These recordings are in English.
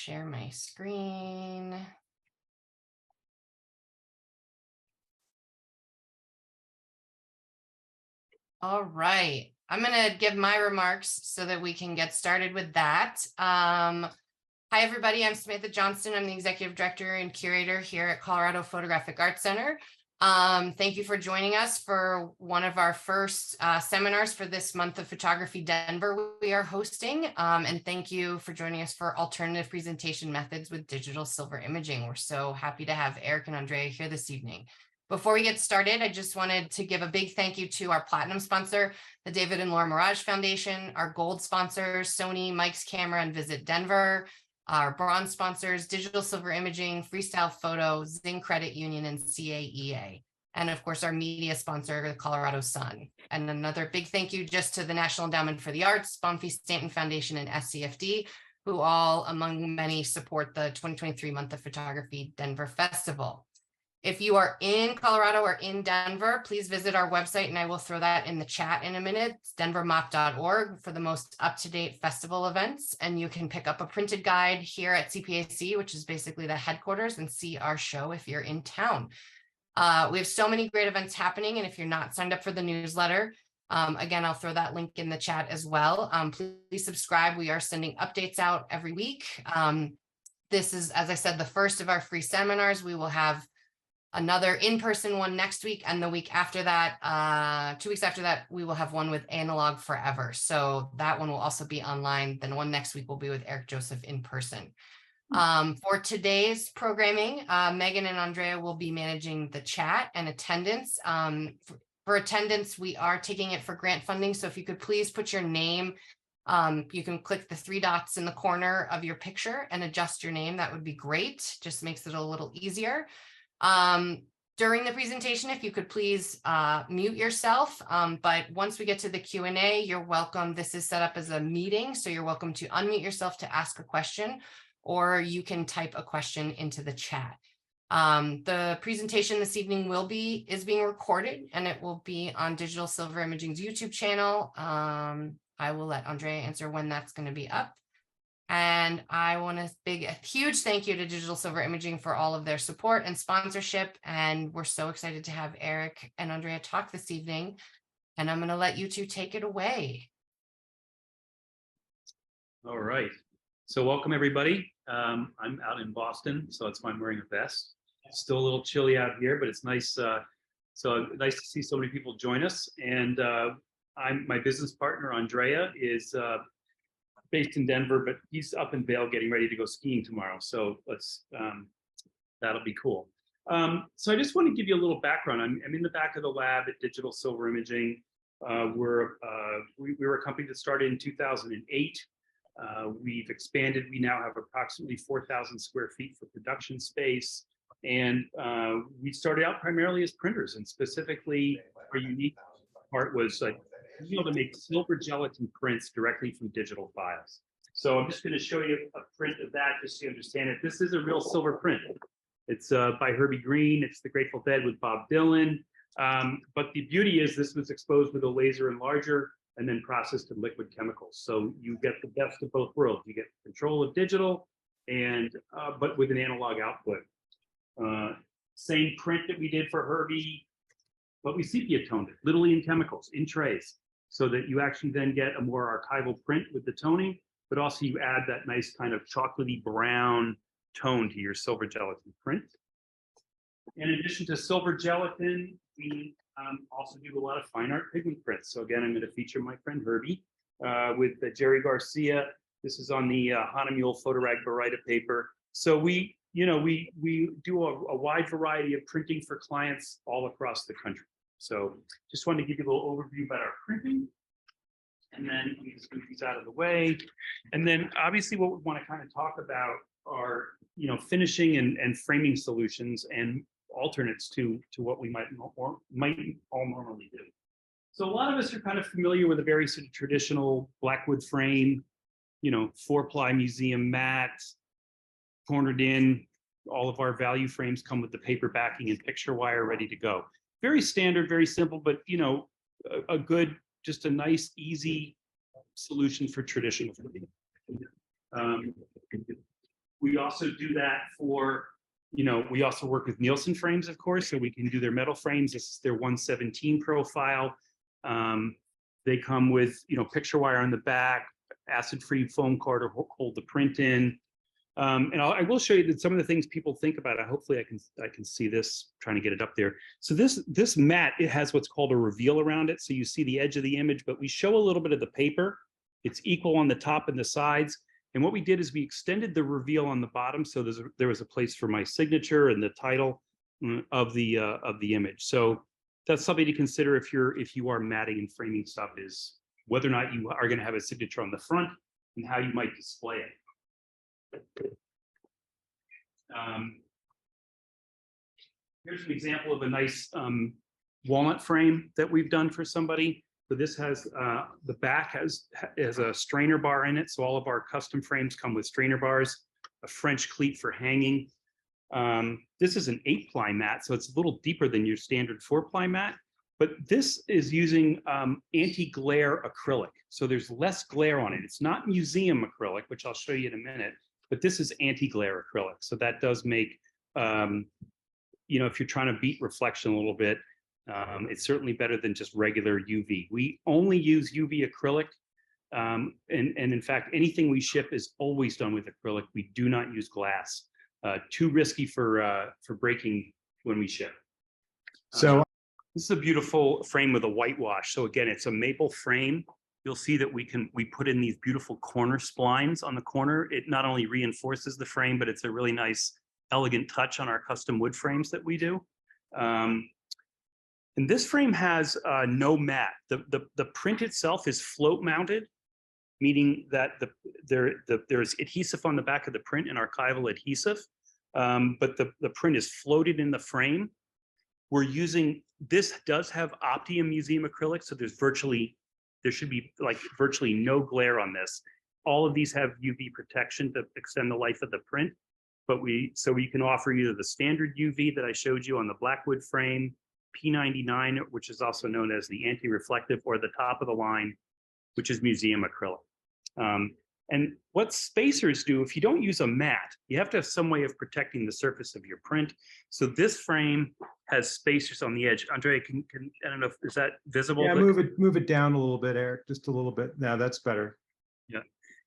share my screen. All right, I'm going to give my remarks so that we can get started with that. Hi, everybody. I'm Samantha Johnston. I'm the Executive Director and Curator here at Colorado Photographic Arts Center. Thank you for joining us for one of our first seminars for this month of Photography Denver we are hosting. And thank you for joining us for Alternative Presentation Methods with Digital Silver Imaging. We're so happy to have Eric and Andrea here this evening. Before we get started, I just wanted to give a big thank you to our platinum sponsor, the David and Laura Mirage Foundation, our gold sponsors, Sony, Mike's Camera, and Visit Denver, our bronze sponsors, Digital Silver Imaging, Freestyle Photo, Zing Credit Union, and CAEA. And of course, our media sponsor, the Colorado Sun. And another big thank you just to the National Endowment for the Arts, Bonfils Stanton Foundation, and SCFD, who all, among many, support the 2023 Month of Photography Denver Festival. If you are in Colorado or in Denver, please visit our website, and I will throw that in the chat in a minute. It's denvermop.org for the most up-to-date festival events. And you can pick up a printed guide here at CPAC, which is basically the headquarters, and see our show if you're in town. We have so many great events happening, and if you're not signed up for the newsletter, again, I'll throw that link in the chat as well. Please subscribe. We are sending updates out every week. This is, as I said, the first of our free seminars. We will have another in-person one next week, and the week after that, 2 weeks after that, we will have one with Analog Forever. So that one will also be online. Then one next week will be with Eric Joseph in person. For today's programming, Megan and Andrea will be managing the chat and attendance. For attendance, we are taking it for grant funding. So if you could please put your name, you can click the 3 dots in the corner of your picture and adjust your name. That would be great. Just makes it a little easier. During the presentation, if you could please mute yourself, but once we get to the Q&A, you're welcome. This is set up as a meeting, so you're welcome to unmute yourself to ask a question, or you can type a question into the chat. The presentation this evening is being recorded, and it will be on Digital Silver Imaging's YouTube channel. I will let Andrea answer when that's going to be up. And I want to a huge thank you to Digital Silver Imaging for all of their support and sponsorship. And we're so excited to have Eric and Andrea talk this evening. And I'm going to let you two take it away. All right. So welcome, everybody. I'm out in Boston, so that's why I'm wearing a vest. It's still a little chilly out here, but it's nice. So nice to see so many people join us. And my business partner, Andrea, is based in Denver, but he's up in Vail getting ready to go skiing tomorrow. So that'll be cool. So I just want to give you a little background. I'm in the back of the lab at Digital Silver Imaging. We were a company that started in 2008. We've expanded. We now have approximately 4,000 square feet for production space. And we started out primarily as printers, and specifically our unique part was being able to make silver gelatin prints directly from digital files. So I'm just going to show you a print of that just so you understand it. This is a real silver print. It's by Herbie Green. It's the Grateful Dead with Bob Dylan. But the beauty is this was exposed with a laser enlarger and then processed in liquid chemicals. So you get the best of both worlds. You get control of digital, and but with an analog output. Same print that we did for Herbie, but we sepia toned it, literally in chemicals, in trays, so that you actually then get a more archival print with the toning, but also you add that nice kind of chocolatey brown tone to your silver gelatin print. In addition to silver gelatin, we also do a lot of fine art pigment prints. So again, I'm going to feature my friend Herbie with Jerry Garcia. This is on the Hahnemühle Photorag Baryta paper. So we do a wide variety of printing for clients all across the country. So just wanted to give you a little overview about our printing. And then we just move these out of the way. And then obviously what we want to kind of talk about are, finishing and framing solutions and alternates to what we might all normally do. So a lot of us are kind of familiar with a very sort of traditional Blackwood frame, 4-ply museum mat, cornered in. All of our value frames come with the paper backing and picture wire ready to go. Very standard, very simple, but a good, just a nice, easy solution for traditional framing. We also do that for, we also work with Nielsen frames, of course, so we can do their metal frames. This is their 117 profile. They come with, picture wire on the back, acid-free foam core to hold the print in. And I will show you that some of the things people think about it. Hopefully I can see this, trying to get it up there. So this mat, it has what's called a reveal around it. So you see the edge of the image, but we show a little bit of the paper. It's equal on the top and the sides. And what we did is we extended the reveal on the bottom. So there was a place for my signature and the title of the image. So that's something to consider if you are matting and framing stuff, is whether or not you are going to have a signature on the front and how you might display it. Here's an example of a nice walnut frame that we've done for somebody. So this has the back has a strainer bar in it. So all of our custom frames come with strainer bars, a French cleat for hanging. This is an 8-ply mat, so it's a little deeper than your standard 4-ply mat. But this is using anti-glare acrylic. So there's less glare on it. It's not museum acrylic, which I'll show you in a minute, but this is anti-glare acrylic. So that does make, if you're trying to beat reflection a little bit, it's certainly better than just regular UV. We only use UV acrylic. And in fact, anything we ship is always done with acrylic. We do not use glass. Too risky for breaking when we ship. So this is a beautiful frame with a whitewash. So again, it's a maple frame. You'll see that we put in these beautiful corner splines on the corner. It not only reinforces the frame, but it's a really nice, elegant touch on our custom wood frames that we do. And this frame has no mat. The print itself is float mounted, meaning that there's adhesive on the back of the print, and archival adhesive, but the print is floated in the frame. This does have Optium museum acrylic, so there should be like virtually no glare on this. All of these have UV protection to extend the life of the print, but we can offer either the standard UV that I showed you on the Blackwood frame, P99, which is also known as the anti-reflective, or the top of the line, which is museum acrylic. And what spacers do, if you don't use a mat, you have to have some way of protecting the surface of your print. So this frame has spacers on the edge. Andrea, I don't know if, is that visible? Yeah, move it down a little bit, Eric, just a little bit. Now that's better. Yeah.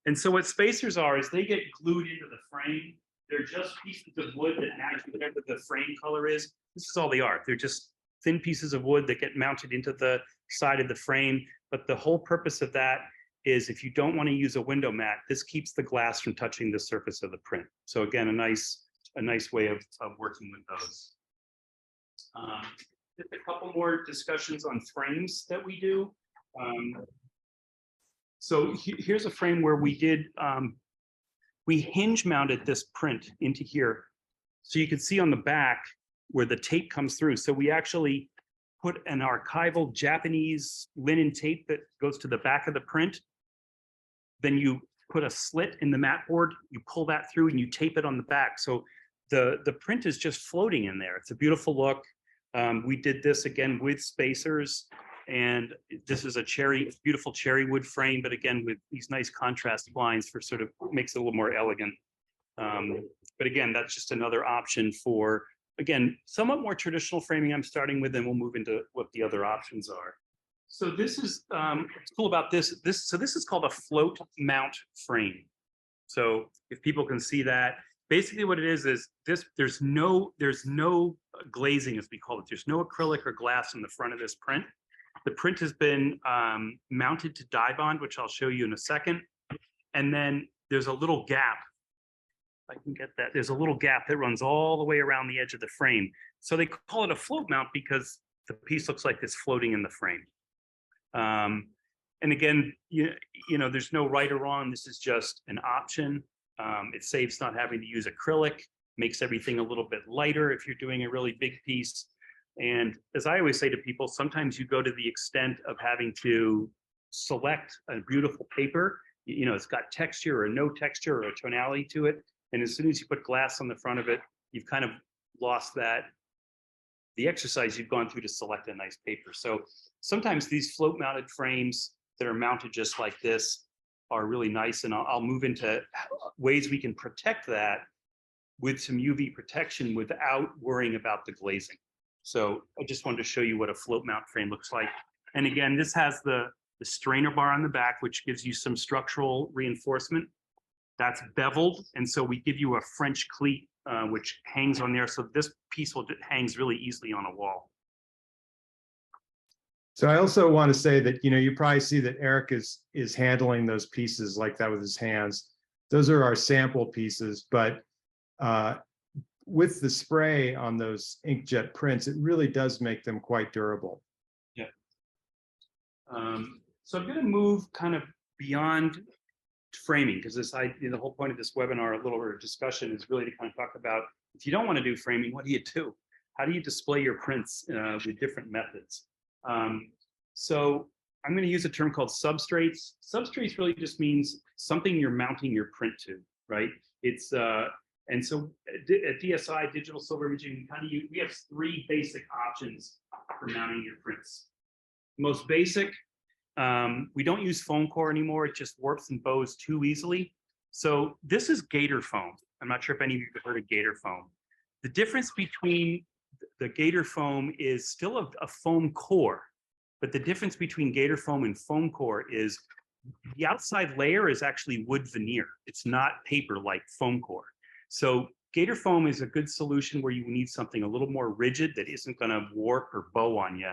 And so what spacers are is they get glued into the frame. They're just pieces of wood that match whatever the frame color is. This is all they are. They're just thin pieces of wood that get mounted into the side of the frame. But the whole purpose of that is, if you don't want to use a window mat, this keeps the glass from touching the surface of the print. So again, a nice way of working with those. Just a couple more discussions on frames that we do. So here's a frame where we hinge mounted this print into here. So you can see on the back where the tape comes through. So we actually put an archival Japanese linen tape that goes to the back of the print. Then you put a slit in the mat board, you pull that through and you tape it on the back. So the print is just floating in there. It's a beautiful look. We did this again with spacers, and this is a beautiful cherry wood frame, but again, with these nice contrast blinds for sort of makes it a little more elegant. But again, that's just another option for, again, somewhat more traditional framing I'm starting with, and we'll move into what the other options are. So this is what's cool about this. So this is called a float mount frame. So if people can see that, basically what it is this. There's no glazing, as we call it. There's no acrylic or glass in the front of this print. The print has been mounted to die bond, which I'll show you in a second. And then there's a little gap. If I can get that. There's a little gap that runs all the way around the edge of the frame. So they call it a float mount because the piece looks like it's floating in the frame. And again, there's no right or wrong. This is just an option. It saves not having to use acrylic, makes everything a little bit lighter if you're doing a really big piece. And as I always say to people, sometimes you go to the extent of having to select a beautiful paper. It's got texture or no texture or a tonality to it. And as soon as you put glass on the front of it, you've kind of lost the exercise you've gone through to select a nice paper. So sometimes these float mounted frames that are mounted just like this are really nice. And I'll move into ways we can protect that with some UV protection without worrying about the glazing. So I just wanted to show you what a float mount frame looks like. And again, this has the strainer bar on the back, which gives you some structural reinforcement. That's beveled, and so we give you a French cleat, which hangs on there. So this piece hangs really easily on a wall. So I also want to say that, you probably see that Eric is handling those pieces like that with his hands. Those are our sample pieces, but with the spray on those inkjet prints, it really does make them quite durable. Yeah. So I'm going to move kind of beyond framing, because the whole point of this webinar, a little discussion, is really to kind of talk about, if you don't want to do framing, what do you do? How do you display your prints with different methods? So I'm going to use a term called substrates. Substrates really just means something you're mounting your print to, right? It's and so at DSI, Digital Sillver Imaging, we have three basic options for mounting your prints. Most basic, we don't use foam core anymore. It just warps and bows too easily. So this is gator foam. I'm not sure if any of you have heard of gator foam. The difference between the gator foam is still a foam core, but the difference between gator foam and foam core is the outside layer is actually wood veneer. It's not paper like foam core. So gator foam is a good solution where you need something a little more rigid that isn't going to warp or bow on you.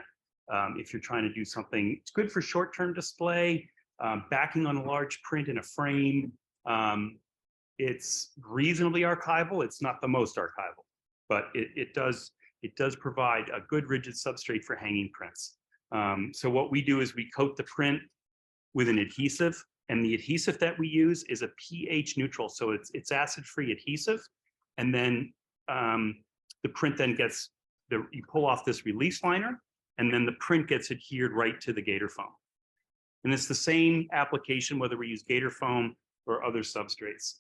If you're trying to do something, it's good for short-term display, backing on a large print in a frame. It's reasonably archival. It's not the most archival, but it does provide a good rigid substrate for hanging prints. So what we do is we coat the print with an adhesive, and the adhesive that we use is a pH neutral, so it's acid-free adhesive, and then the print then gets you pull off this release liner, and then the print gets adhered right to the gator foam. And it's the same application whether we use gator foam or other substrates.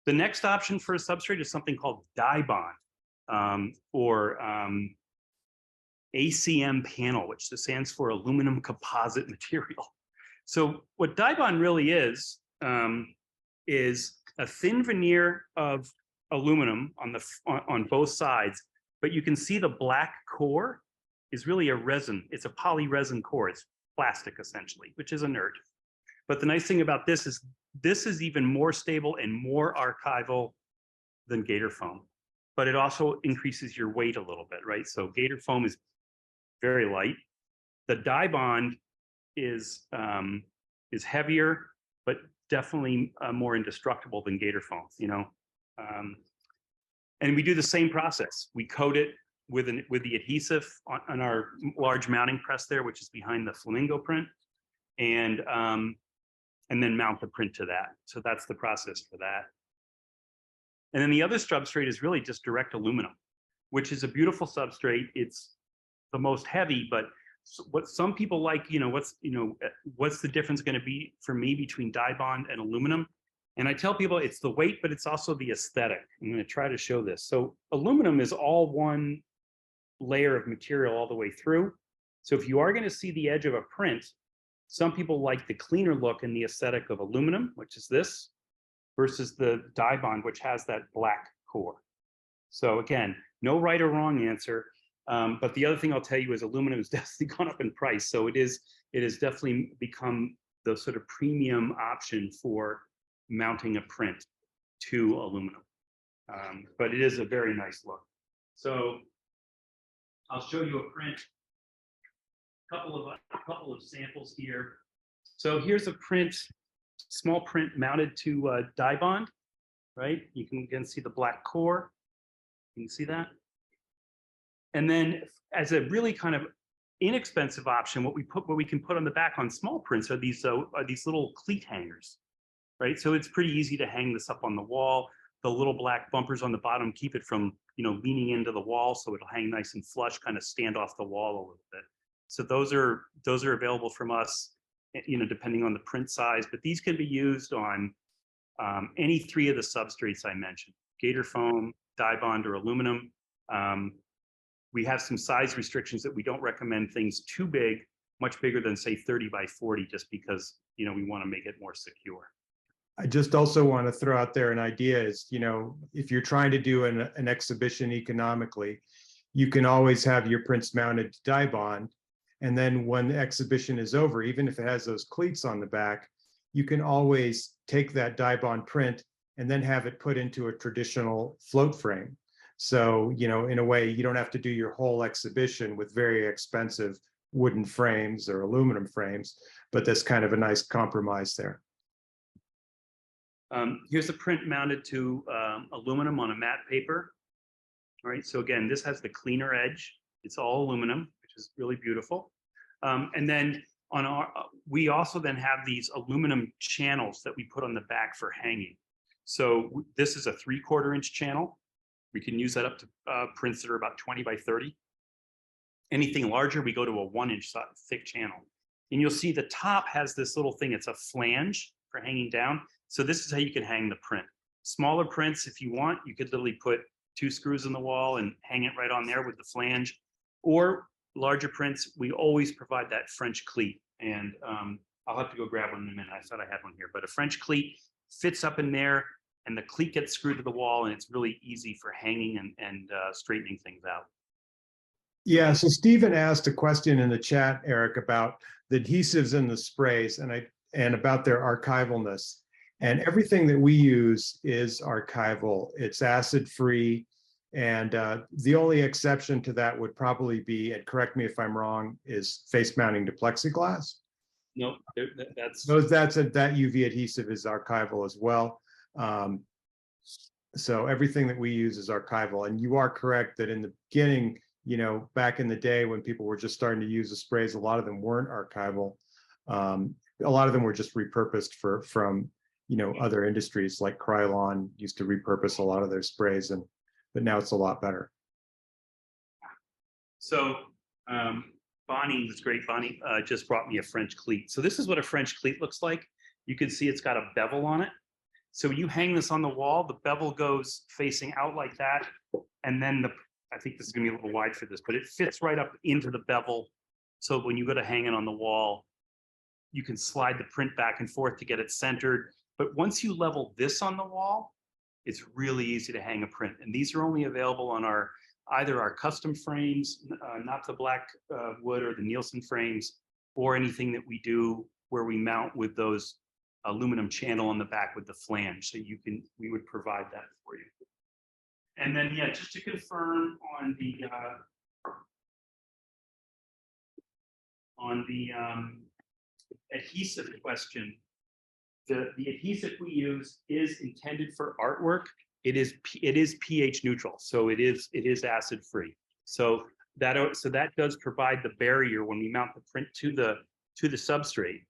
The next option for a substrate is something called dye bond, or ACM panel, which stands for aluminum composite material. So what dye bond really is a thin veneer of aluminum on both sides, but you can see the black core is really a resin. It's a polyresin core. It's plastic essentially, which is inert. But the nice thing about this is even more stable and more archival than gator foam. But it also increases your weight a little bit, right? So gator foam is very light. The dye bond is heavier, but definitely more indestructible than gator foam, and we do the same process. We coat it with the adhesive on our large mounting press there, which is behind the flamingo print, and then mount the print to that. So that's the process for that. And then the other substrate is really just direct aluminum, which is a beautiful substrate. It's the most heavy, but what some people like, what's the difference going to be for me between dye bond and aluminum? And I tell people it's the weight, but it's also the aesthetic. I'm going to try to show this. So aluminum is all one layer of material all the way through. So if you are going to see the edge of a print, some people like the cleaner look and the aesthetic of aluminum, which is this, versus the dye bond, which has that black core. So again, no right or wrong answer. But the other thing I'll tell you is aluminum has definitely gone up in price. So it has definitely become the sort of premium option for mounting a print to aluminum. But it is a very nice look. So I'll show you a print, a couple of samples here. So here's a print, small print mounted to dye bond, right? You can again see the black core. You can see that. And then as a really kind of inexpensive option, what we can put on the back on small prints are these little cleat hangers, right? So it's pretty easy to hang this up on the wall. The little black bumpers on the bottom keep it from leaning into the wall, so it'll hang nice and flush, kind of stand off the wall a little bit. So those are available from us, depending on the print size. But these can be used on any three of the substrates I mentioned: gator foam, dye bond, or aluminum. We have some size restrictions that we don't recommend things too big, much bigger than say 30 by 40, just because we want to make it more secure. I just also want to throw out there an idea is, if you're trying to do an exhibition economically, you can always have your prints mounted to die bond. And then when the exhibition is over, even if it has those cleats on the back, you can always take that die bond print and then have it put into a traditional float frame. So, in a way, you don't have to do your whole exhibition with very expensive wooden frames or aluminum frames, but that's kind of a nice compromise there. Here's a print mounted to aluminum on a matte paper. All right, so again, this has the cleaner edge. It's all aluminum, which is really beautiful. And then we also then have these aluminum channels that we put on the back for hanging. So this is a 3/4 inch channel. We can use that up to prints that are about 20 by 30. Anything larger, we go to a 1-inch thick channel. And you'll see the top has this little thing. It's a flange for hanging down. So this is how you can hang the print. Smaller prints, if you want, you could literally put 2 screws in the wall and hang it right on there with the flange. Or larger prints, we always provide that French cleat. And I'll have to go grab one in a minute. I thought I had one here, but a French cleat fits up in there and the cleat gets screwed to the wall and it's really easy for hanging and straightening things out. Yeah, so Stephen asked a question in the chat, Eric, about the adhesives and the sprays and about their archivalness. And everything that we use is archival. It's acid-free. And the only exception to that would probably be, and correct me if I'm wrong, is face mounting to plexiglass. No, that's that UV adhesive is archival as well. So everything that we use is archival. And you are correct that in the beginning, back in the day when people were just starting to use the sprays, a lot of them weren't archival. A lot of them were just repurposed from other industries, like Krylon used to repurpose a lot of their sprays, but now it's a lot better. So Bonnie was great. Bonnie just brought me a French cleat. So this is what a French cleat looks like. You can see it's got a bevel on it. So you hang this on the wall, the bevel goes facing out like that. And then I think this is gonna be a little wide for this, but it fits right up into the bevel. So when you go to hang it on the wall, you can slide the print back and forth to get it centered. But once you level this on the wall, it's really easy to hang a print. And these are only available on either our custom frames, not the black wood or the Nielsen frames, or anything that we do where we mount with those aluminum channel on the back with the flange. So we would provide that for you. And then, yeah, just to confirm on the adhesive question, the adhesive we use is intended for artwork. It is pH neutral, so it is acid free. So that does provide the barrier when we mount the print to the substrate.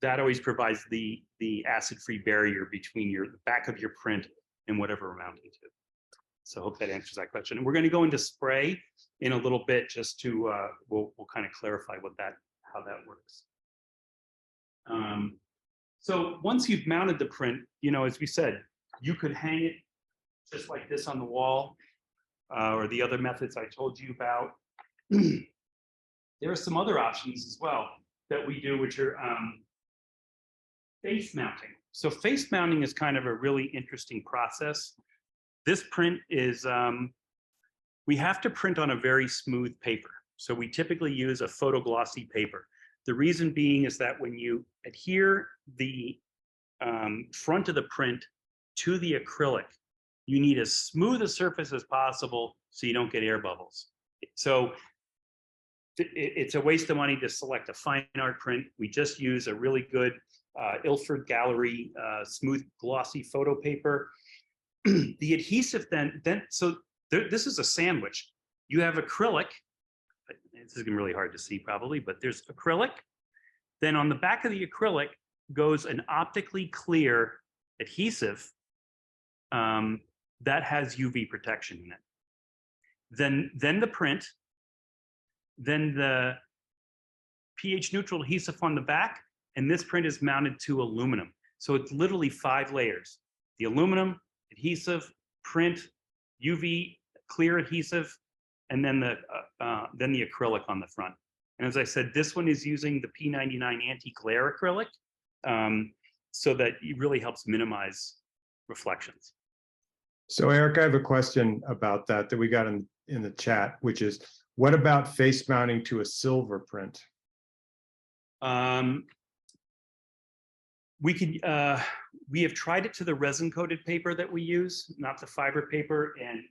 That always provides the acid free barrier between the back of your print and whatever we're mounting to. So I hope that answers that question. And we're going to go into spray in a little bit, just to we'll kind of clarify how that works. So once you've mounted the print, as we said, you could hang it just like this on the wall, or the other methods I told you about. There are some other options as well that we do, which are face mounting. So face mounting is kind of a really interesting process. This print is, we have to print on a very smooth paper. So we typically use a photoglossy paper. The reason being is that when you adhere the front of the print to the acrylic, you need as smooth a surface as possible so you don't get air bubbles. So it's a waste of money to select a fine art print. We just use a really good Ilford Gallery smooth glossy photo paper. The adhesive this is a sandwich. You have acrylic. This is gonna be really hard to see probably, but there's acrylic. Then on the back of the acrylic goes an optically clear adhesive that has UV protection in it. Then the print, then the pH neutral adhesive on the back, and this print is mounted to aluminum. So it's literally 5 layers. The aluminum, adhesive, print, UV clear adhesive, and then the acrylic on the front. And as I said, this one is using the P99 anti-glare acrylic. so that it really helps minimize reflections. So Eric, I have a question about that we got in the chat, which is, what about face mounting to a silver print? We have tried it to the resin coated paper that we use, not the fiber paper, and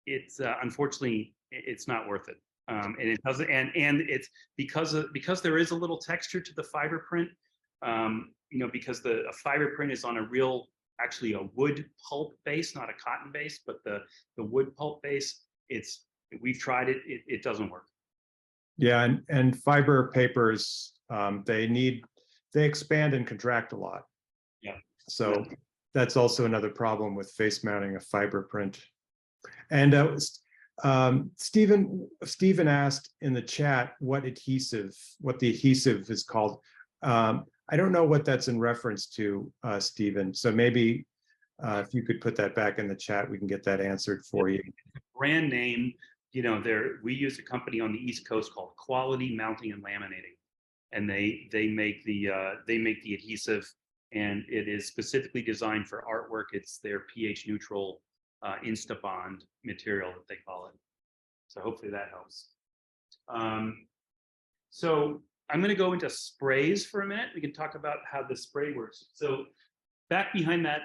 it's unfortunately it's not worth it. And it doesn't, and it's because there is a little texture to the fiber print. Because a fiber print is on actually a wood pulp base, not a cotton base, but the wood pulp base. We've tried it. It doesn't work. Yeah, and fiber papers, they expand and contract a lot. Yeah. So that's also another problem with face mounting a fiber print. And Stephen asked in the chat what the adhesive is called. I don't know what that's in reference to, Stephen. So maybe if you could put that back in the chat, we can get that answered for you. Brand name, we use a company on the East Coast called Quality Mounting and Laminating, and they make the adhesive, and it is specifically designed for artwork. It's their pH neutral Instabond material that they call it. So hopefully that helps. So I'm going to go into sprays for a minute. We can talk about how the spray works. So back behind that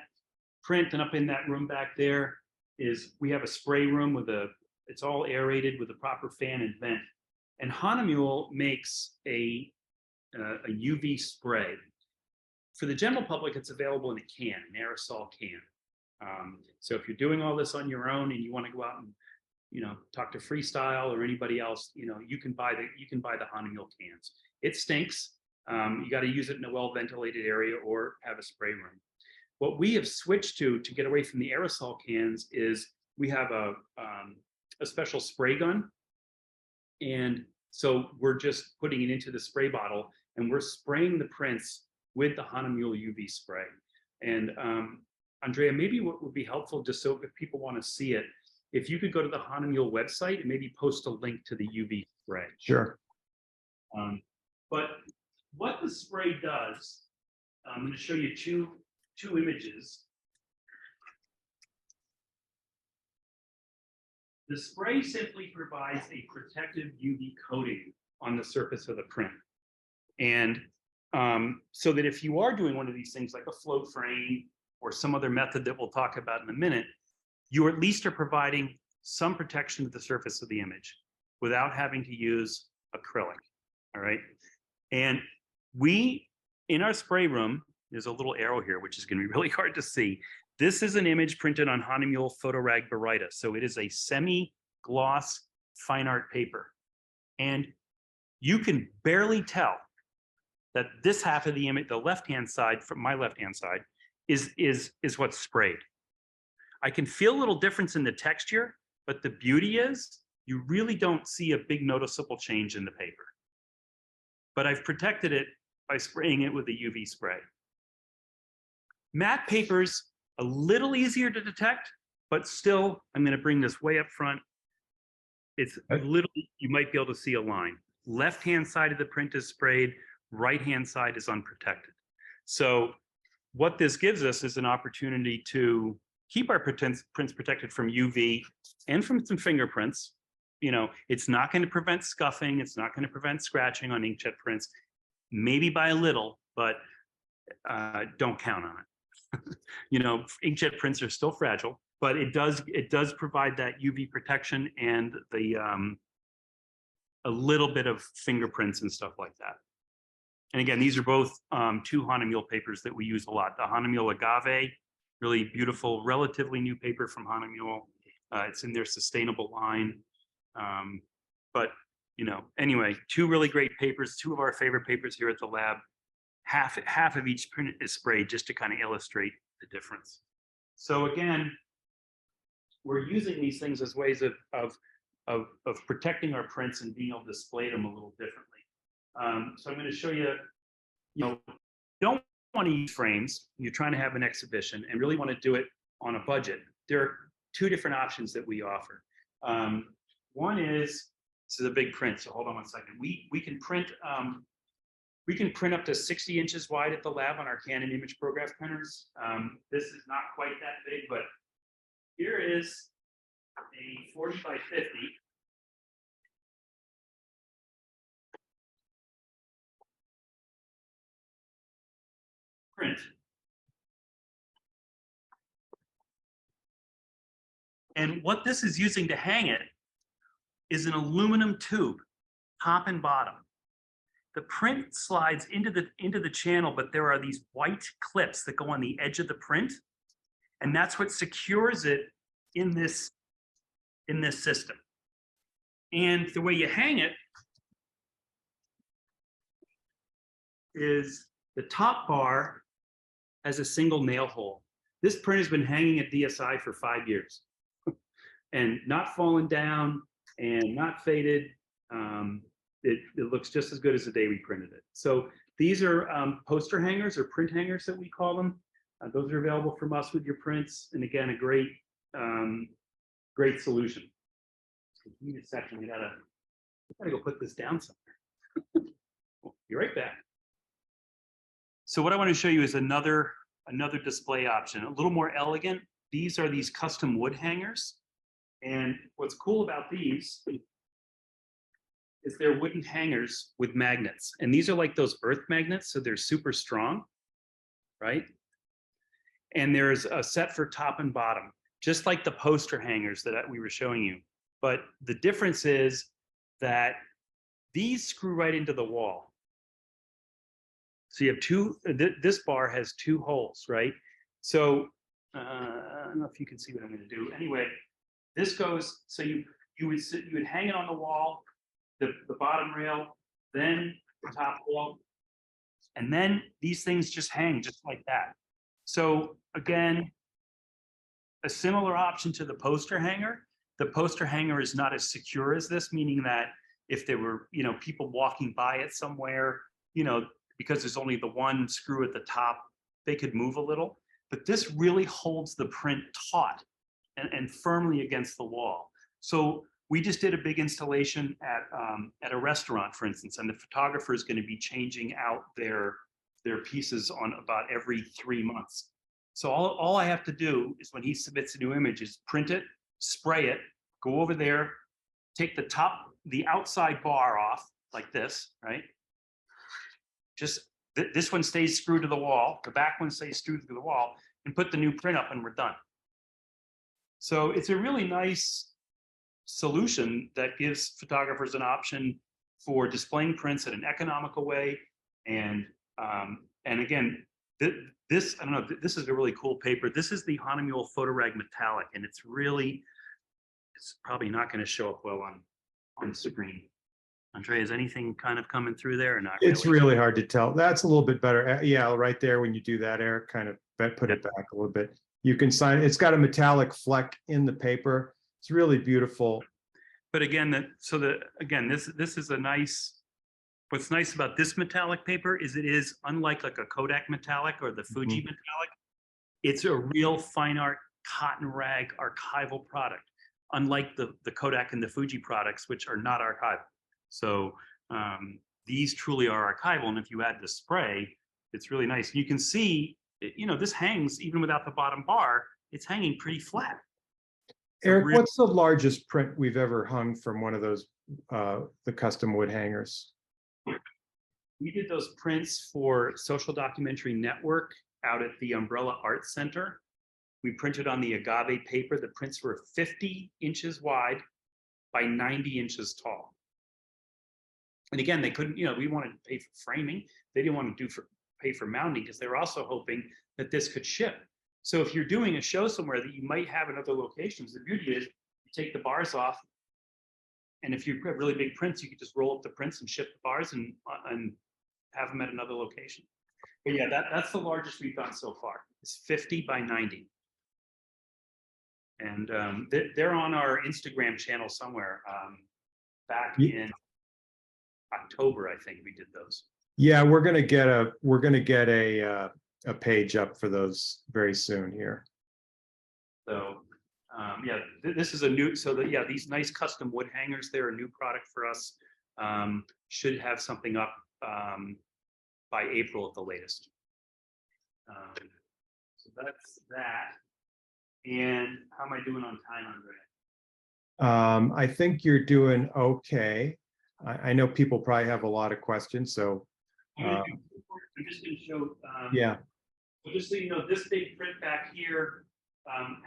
print and up in that room back there we have a spray room it's all aerated with a proper fan and vent. And Hahnemühle makes a UV spray. For the general public, it's available in a can, an aerosol can. So if you're doing all this on your own and you want to go out and talk to Freestyle or anybody else, you can buy the Hahnemühle cans. It stinks. You got to use it in a well-ventilated area or have a spray room. What we have switched to get away from the aerosol cans is we have a special spray gun. And so we're just putting it into the spray bottle and we're spraying the prints with the Hahnemühle UV spray. And Andrea, maybe what would be helpful, just so if people want to see it, if you could go to the Hahnemühle website and maybe post a link to the UV spray. Sure. But what the spray does, I'm going to show you two images. The spray simply provides a protective UV coating on the surface of the print. And so that if you are doing one of these things like a float frame or some other method that we'll talk about in a minute, you at least are providing some protection to the surface of the image without having to use acrylic, all right? And in our spray room, there's a little arrow here, which is going to be really hard to see. This is an image printed on Hahnemühle Photorag Baryta. So it is a semi-gloss fine art paper. And you can barely tell that this half of the image, the left-hand side, from my left-hand side, is what's sprayed. I can feel a little difference in the texture, but the beauty is you really don't see a big noticeable change in the paper. But I've protected it by spraying it with a UV spray. Matte paper's a little easier to detect, but still, I'm going to bring this way up front. It's literally, you might be able to see a line. Left-hand side of the print is sprayed, right-hand side is unprotected. So what this gives us is an opportunity to keep our prints protected from UV and from some fingerprints. It's not going to prevent scuffing. It's not going to prevent scratching on inkjet prints, maybe by a little, but don't count on it. Inkjet prints are still fragile, but it does provide that UV protection and a little bit of fingerprints and stuff like that. And again, these are both two Hahnemühle papers that we use a lot. The Hahnemühle Agave, really beautiful, relatively new paper from Hahnemühle. It's in their sustainable line. But anyway, two really great papers, two of our favorite papers here at the lab. Half of each print is sprayed just to kind of illustrate the difference. So again, we're using these things as ways of protecting our prints and being able to display them a little differently. So I'm going to show you, don't want to use frames. You're trying to have an exhibition and really want to do it on a budget. There are two different options that we offer. One is, this is a big print, so hold on one second. We can print We can print up to 60 inches wide at the lab on our Canon image prograph printers. This is not quite that big, but here is a 40 by 50. Print. And what this is using to hang it is an aluminum tube, top and bottom. The print slides into the channel, but there are these white clips that go on the edge of the print, and that's what secures it in this system. And the way you hang it is the top bar has a single nail hole. This print has been hanging at DSI for 5 years and not fallen down and not faded. It looks just as good as the day we printed it. So these are poster hangers or print hangers that we call them. Those are available from us with your prints. And again, a great, great solution. So give me a second, I gotta go put this down somewhere. Be right back. So what I want to show you is another display option, a little more elegant. These are these custom wood hangers. And what's cool about these is they're wooden hangers with magnets. And these are like those earth magnets, so they're super strong, right? And there's a set for top and bottom, just like the poster hangers that we were showing you. But the difference is that these screw right into the wall. So you have two, this bar has 2 holes, right? So I don't know if you can see what I'm gonna do. Anyway, this goes, so you would hang it on the wall, the bottom rail, then the top wall, and then these things just hang just like that. So again, a similar option to the poster hanger. The poster hanger is not as secure as this, meaning that if there were, people walking by it somewhere, because there's only the one screw at the top, they could move a little. But this really holds the print taut and firmly against the wall. So we just did a big installation at a restaurant, for instance, and the photographer is going to be changing out their pieces on about every 3 months. So all I have to do is when he submits a new image is print it, spray it, go over there, take the outside bar off like this, right? Just this one stays screwed to the wall, the back one stays screwed to the wall, and put the new print up and we're done. So it's a really nice solution that gives photographers an option for displaying prints in an economical way. And again, this, I don't know, this is a really cool paper. This is the Hahnemuhle Photorag Metallic, and it's probably not going to show up well on the screen. Andre, is anything kind of coming through there or not? It's really hard to tell. That's a little bit better. Yeah, right there when you do that, Eric, kind of put it back a little bit. You can sign, it's got a metallic fleck in the paper. It's really beautiful. But again, this is a nice, what's nice about this metallic paper is it is unlike like a Kodak metallic or the Fuji metallic. It's a real fine art cotton rag archival product, unlike the Kodak and the Fuji products, which are not archival. So these truly are archival. And if you add the spray, it's really nice. You can see, this hangs even without the bottom bar, it's hanging pretty flat. Eric, what's the largest print we've ever hung from one of those, the custom wood hangers? We did those prints for Social Documentary Network out at the Umbrella Art Center. We printed on the agave paper. The prints were 50 inches wide by 90 inches tall. And again, they couldn't, we wanted to pay for framing. They didn't want to pay for mounting because they were also hoping that this could ship. So if you're doing a show somewhere that you might have in other locations, the beauty is you take the bars off. And if you have really big prints, you could just roll up the prints and ship the bars and have them at another location. But yeah, that's the largest we've done so far. It's 50 by 90. And they're on our Instagram channel somewhere. Back in October, I think we did those. Yeah, we're gonna get a page up for those very soon here. So this is a new. So these nice custom wood hangers, they're a new product for us. Should have something up by April at the latest. So that's that. And how am I doing on time, Andre? I think you're doing okay. I know people probably have a lot of questions, so I'm just going to show. yeah. So just so you know, this big print back here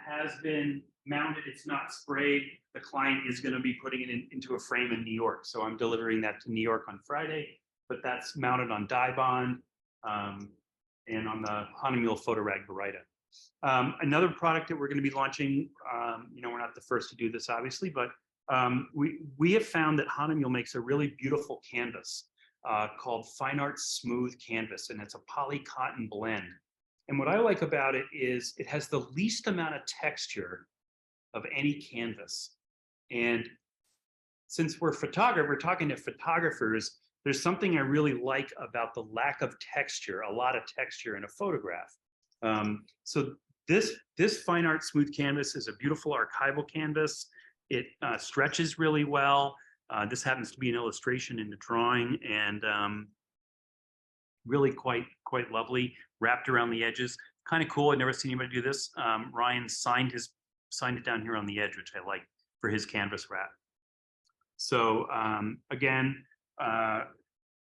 has been mounted. It's not sprayed. The client is going to be putting it into a frame in New York. So I'm delivering that to New York on Friday, but that's mounted on die bond and on the Hahnemühle Photorag Baryta. Another product that we're going to be launching, we're not the first to do this, obviously, but we have found that Hahnemühle makes a really beautiful canvas called Fine Art Smooth Canvas, and it's a poly cotton blend. And what I like about it is it has the least amount of texture of any canvas. And since we're talking to photographers, there's something I really like about the lack of texture, a lot of texture in a photograph. So this Fine Art Smooth Canvas is a beautiful archival canvas. It stretches really well. This happens to be an illustration in the drawing, and really quite lovely, wrapped around the edges. Kind of cool. I've never seen anybody do this. Ryan signed it down here on the edge, which I like for his canvas wrap. So again,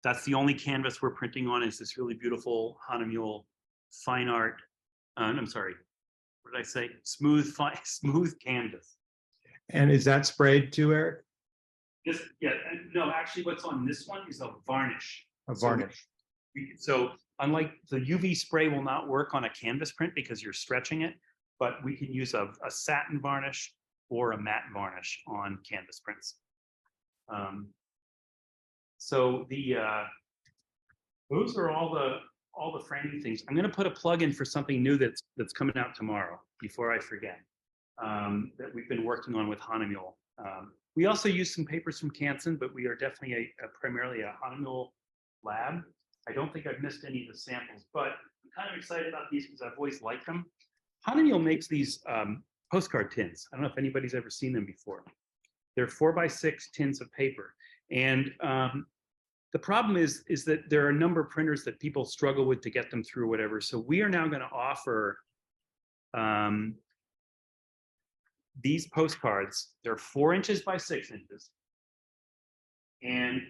that's the only canvas we're printing on, is this really beautiful Hahnemühle Fine Art. I'm sorry, what did I say? Smooth canvas. And is that sprayed too, Eric? No, actually what's on this one is a varnish. A varnish. So unlike the UV spray will not work on a canvas print because you're stretching it, but we can use a satin varnish or a matte varnish on canvas prints. So those are all the framing things. I'm going to put a plug in for something new that's coming out tomorrow before I forget, that we've been working on with Hahnemühle. We also use some papers from Canson, but we are definitely primarily a Hahnemühle lab. I don't think I've missed any of the samples, but I'm kind of excited about these because I've always liked them. Hahnemühle makes these postcard tins. I don't know if anybody's ever seen them before. They're 4x6 tins of paper. And the problem is that there are a number of printers that people struggle with to get them through, whatever. So we are now going to offer these postcards. They're 4 inches by 6 inches. And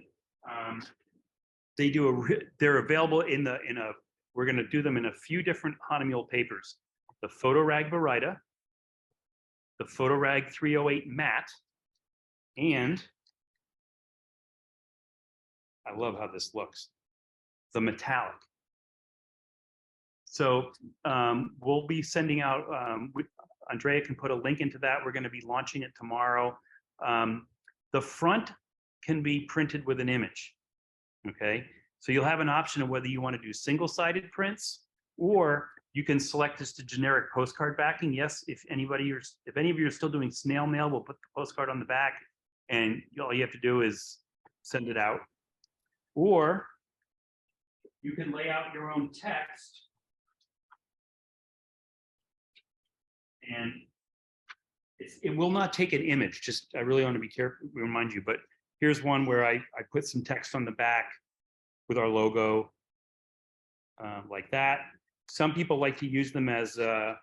they're available we're going to do them in a few different Hahnemühle papers. The Photorag Baryta, the Photorag 308 Matte, and I love how this looks, the metallic. So we'll be sending out, Andrea can put a link into that. We're going to be launching it tomorrow. The front can be printed with an image, okay? So you'll have an option of whether you want to do single-sided prints, or you can select just a generic postcard backing. Yes, if any of you are still doing snail mail, we'll put the postcard on the back, and all you have to do is send it out. Or you can lay out your own text, and it will not take an image. Just, I really want to be careful, remind you, but here's one where I put some text on the back with our logo, like that. Some people like to use them as lead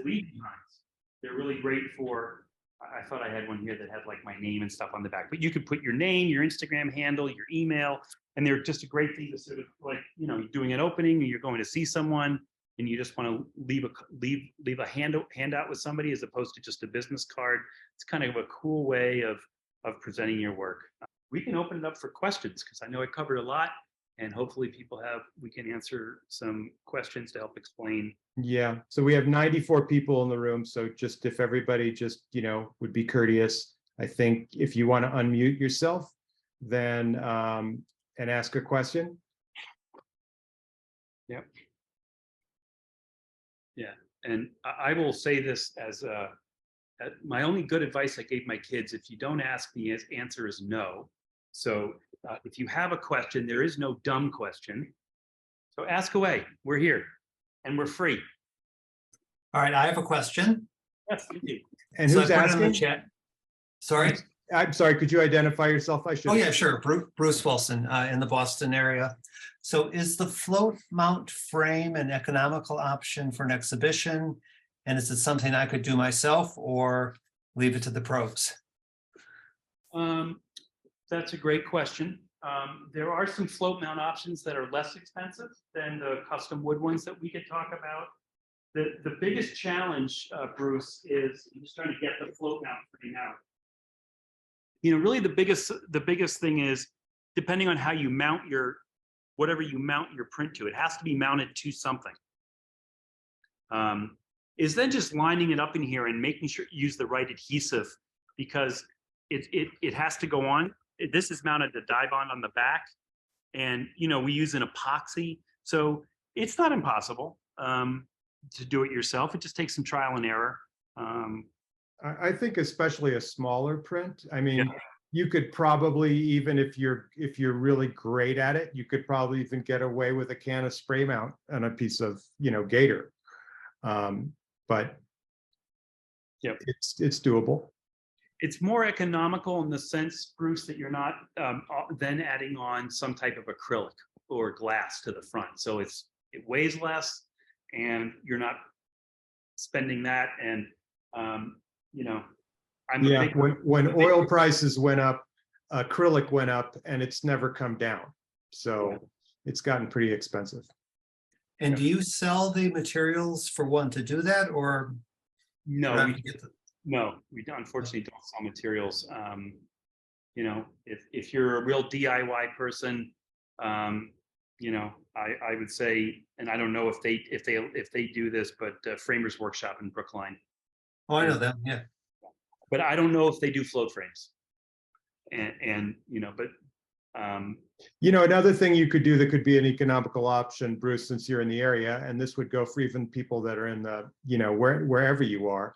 behinds. They're really great for, I thought I had one here that had like my name and stuff on the back, but you could put your name, your Instagram handle, your email, and they're just a great thing to sort of like, you're doing an opening, or you're going to see someone, and you just want to leave a handout with somebody as opposed to just a business card. It's kind of a cool way of presenting your work. We can open it up for questions because I know I covered a lot, and hopefully we can answer some questions to help explain. Yeah, so we have 94 people in the room. So just if everybody just, would be courteous, I think if you want to unmute yourself, then and ask a question. Yep. Yeah, and I will say this as my only good advice I gave my kids: if you don't ask, the answer is no. So if you have a question, there is no dumb question. So ask away. We're here, and we're free. All right, I have a question. Yes, you do. And who's I put it in the asking? chat. Sorry. I'm sorry. Could you identify yourself? I should. Oh yeah, sure. Bruce Wilson in the Boston area. So is the float mount frame an economical option for an exhibition? And is it something I could do myself or leave it to the pros? That's a great question. There are some float mount options that are less expensive than the custom wood ones that we could talk about. The biggest challenge, Bruce, is I'm just trying to get the float mount frame out. You know, really the biggest thing is depending on how you mount your, whatever you mount your print to, it has to be mounted to something. Is then just lining it up in here and making sure you use the right adhesive, because it has to go on. This is mounted to die bond on the back, and you know, we use an epoxy, so it's not impossible to do it yourself. It just takes some trial and error. I think especially a smaller print. I mean, Yeah. you could probably, even if you're really great at it, you could probably even get away with a can of spray mount on a piece of, you know, gator. But Yep. it's doable. It's more economical in the sense, Bruce, that you're not then adding on some type of acrylic or glass to the front. So it weighs less, and you're not spending that. And you know, I'm Yeah, a big, when oil prices went up, acrylic went up, and it's never come down. So it's gotten pretty expensive. And do you sell the materials for one to do that, or? no, we unfortunately don't sell materials. You know, if you're a real DIY person, you know, I would say, and I don't know if they do this, but Framers Workshop in Brookline. Oh, I know them, yeah. But I don't know if they do float frames. And you know, but you know, another thing you could do that could be an economical option, Bruce, since you're in the area, and this would go for even people that are in the, you know, wherever you are,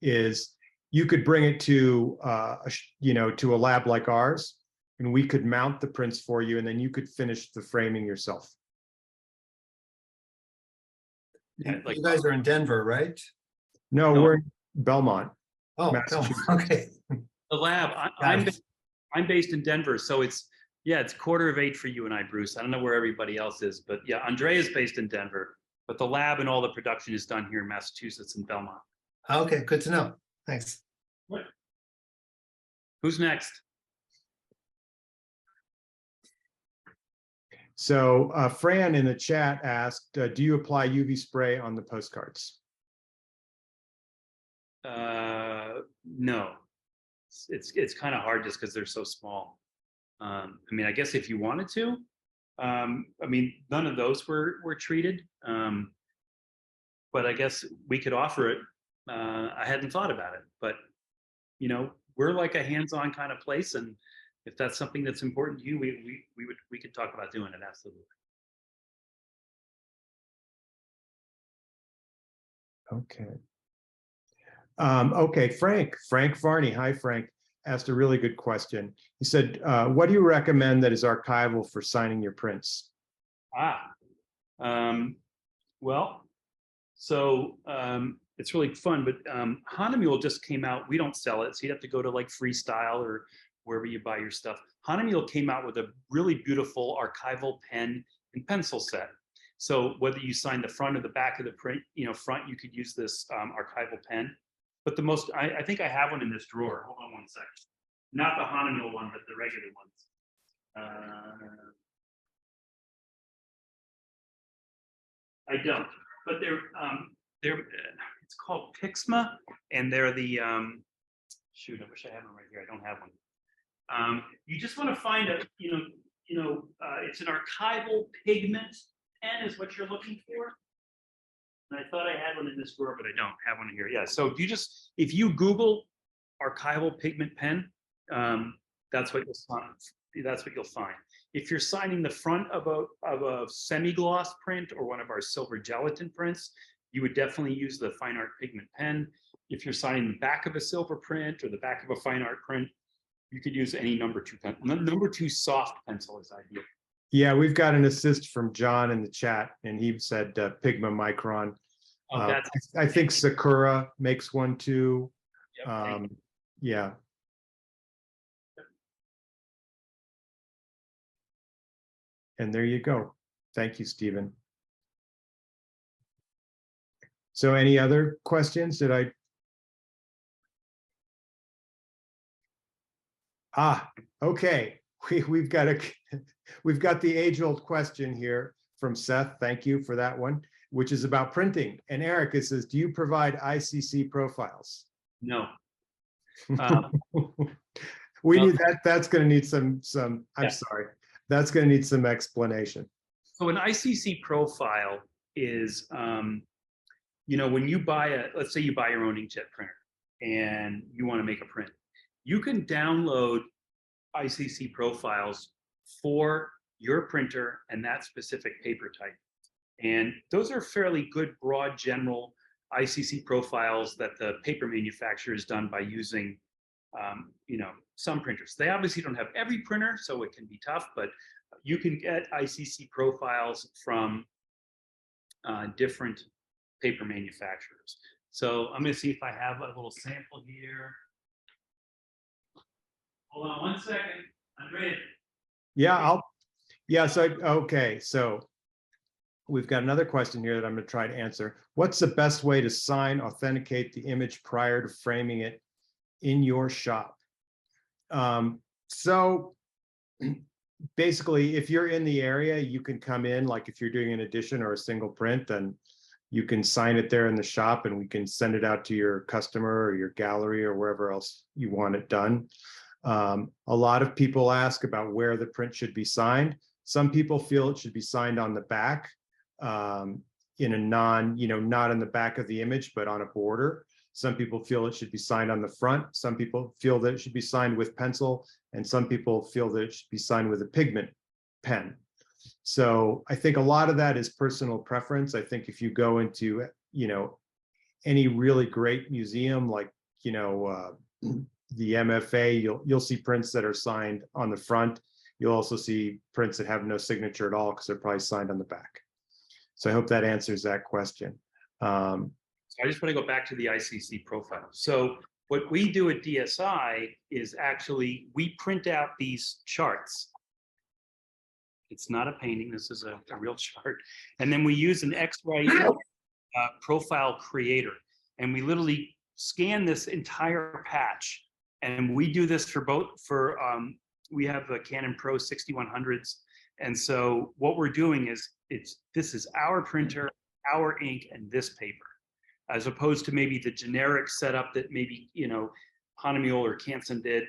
is you could bring it to, you know, to a lab like ours, and we could mount the prints for you, and then you could finish the framing yourself. yeah, like You guys are in Denver, right? No, No. we're in Belmont. Oh, Massachusetts. okay. the lab. I'm based in Denver, so it's 7:45 for you and I, Bruce. I don't know where everybody else is, but yeah, Andre is based in Denver, but the lab and all the production is done here in Massachusetts in Belmont. Okay, good to know. Thanks. Who's next? So Fran in the chat asked, do you apply UV spray on the postcards? No, it's kind of hard just because they're so small. I mean, I guess if you wanted to, I mean, none of those were treated, but I guess we could offer it. I hadn't thought about it, but you know, we're like a hands-on kind of place, and if that's something that's important to you, we could talk about doing it. Absolutely. Okay. Okay, Frank Varney. Hi, Frank. Asked a really good question. He said, what do you recommend that is archival for signing your prints? Well, so it's really fun, but Hanemule just came out. We don't sell it, so you'd have to go to like Freestyle or wherever you buy your stuff. Hanemule came out with a really beautiful archival pen and pencil set. So whether you sign the front or the back of the print, you know, front, you could use this archival pen. But the most, I think I have one in this drawer. Hold on one second. Not the Hanemule one, but the regular ones. I don't, but they're it's called Pixma, and they're the shoot. I wish I had one right here. I don't have one. You just want to find a it's an archival pigment pen is what you're looking for. And I thought I had one in this drawer, but I don't have one here. Yeah. So if you Google archival pigment pen, that's what you'll find. That's what you'll find. If you're signing the front of a semi-gloss print or one of our silver gelatin prints, you would definitely use the fine art pigment pen. If you're signing the back of a silver print or the back of a fine art print, you could use any number 2 pen. Number 2 soft pencil is ideal. Yeah, we've got an assist from John in the chat, and he said Pigma Micron. I think Sakura makes one too. Yep, yeah. And there you go. Thank you, Stephen. So any other questions? Did I? Okay. We've got the age-old question here from Seth. Thank you for that one, which is about printing. And Eric, it says, do you provide ICC profiles? No. We No. need that. That's going to need some. I'm Yeah. sorry. That's going to need some explanation. So an ICC profile is, when you buy let's say you buy your own inkjet printer and you want to make a print, you can download ICC profiles for your printer and that specific paper type. And those are fairly good, broad, general ICC profiles that the paper manufacturer has done by using, some printers. They obviously don't have every printer, so it can be tough, but you can get ICC profiles from different paper manufacturers. So I'm going to see if I have a little sample here. Hold on 1 second. I'm ready. Okay. So we've got another question here that I'm going to try to answer. What's the best way to authenticate the image prior to framing it in your shop? So basically, if you're in the area, you can come in, like if you're doing an edition or a single print, then you can sign it there in the shop and we can send it out to your customer or your gallery or wherever else you want it done. A lot of people ask about where the print should be signed. Some people feel it should be signed on the back, in a not in the back of the image, but on a border. Some people feel it should be signed on the front. Some people feel that it should be signed with pencil, and some people feel that it should be signed with a pigment pen. So I think a lot of that is personal preference. I think if you go into, any really great museum, like, the MFA, you'll see prints that are signed on the front. You'll also see prints that have no signature at all because they're probably signed on the back. So I hope that answers that question. So I just want to go back to the ICC profile. So what we do at DSI is actually we print out these charts. It's not a painting. This is a real chart. And then we use an X-ray profile creator. And we literally scan this entire patch. And we do this we have the Canon Pro 6100s. And so what we're doing is this is our printer, our ink, and this paper, as opposed to maybe the generic setup that maybe, Hahnemuhle or Canson did.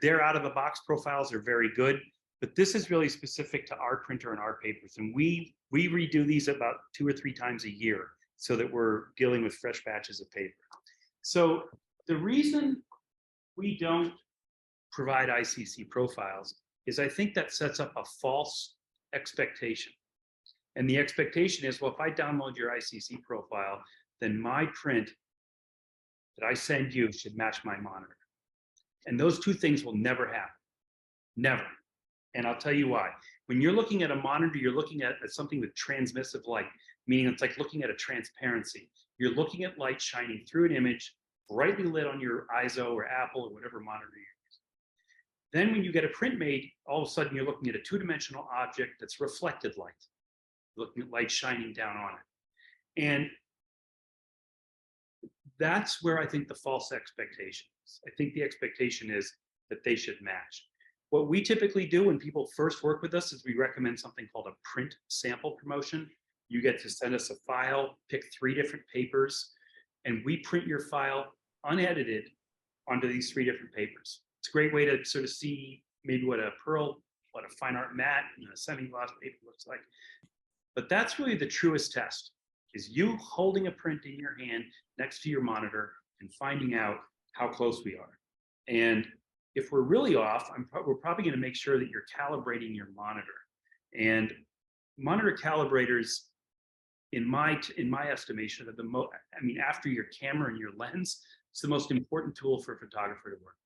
Their out of the box profiles are very good, but this is really specific to our printer and our papers. And we redo these about 2 or 3 times a year so that we're dealing with fresh batches of paper. So the reason we don't provide ICC profiles is I think that sets up a false expectation. And the expectation is, well, if I download your ICC profile, then my print that I send you should match my monitor. And those two things will never happen. Never. And I'll tell you why. When you're looking at a monitor, you're looking at something with transmissive light, meaning it's like looking at a transparency. You're looking at light shining through an image, brightly lit on your ISO or Apple or whatever monitor you're using. Then when you get a print made, all of a sudden you're looking at a 2-dimensional object that's reflected light, looking at light shining down on it. And that's where I think the false expectation is. I think the expectation is that they should match. What we typically do when people first work with us is we recommend something called a print sample promotion. You get to send us a file, pick 3 different papers, and we print your file unedited onto these 3 different papers. It's a great way to sort of see maybe what a fine art matte and a semi-gloss paper looks like. But that's really the truest test, is you holding a print in your hand next to your monitor and finding out how close we are. And if we're really off, we're probably going to make sure that you're calibrating your monitor. And monitor calibrators, in my estimation, are after your camera and your lens, it's the most important tool for a photographer to work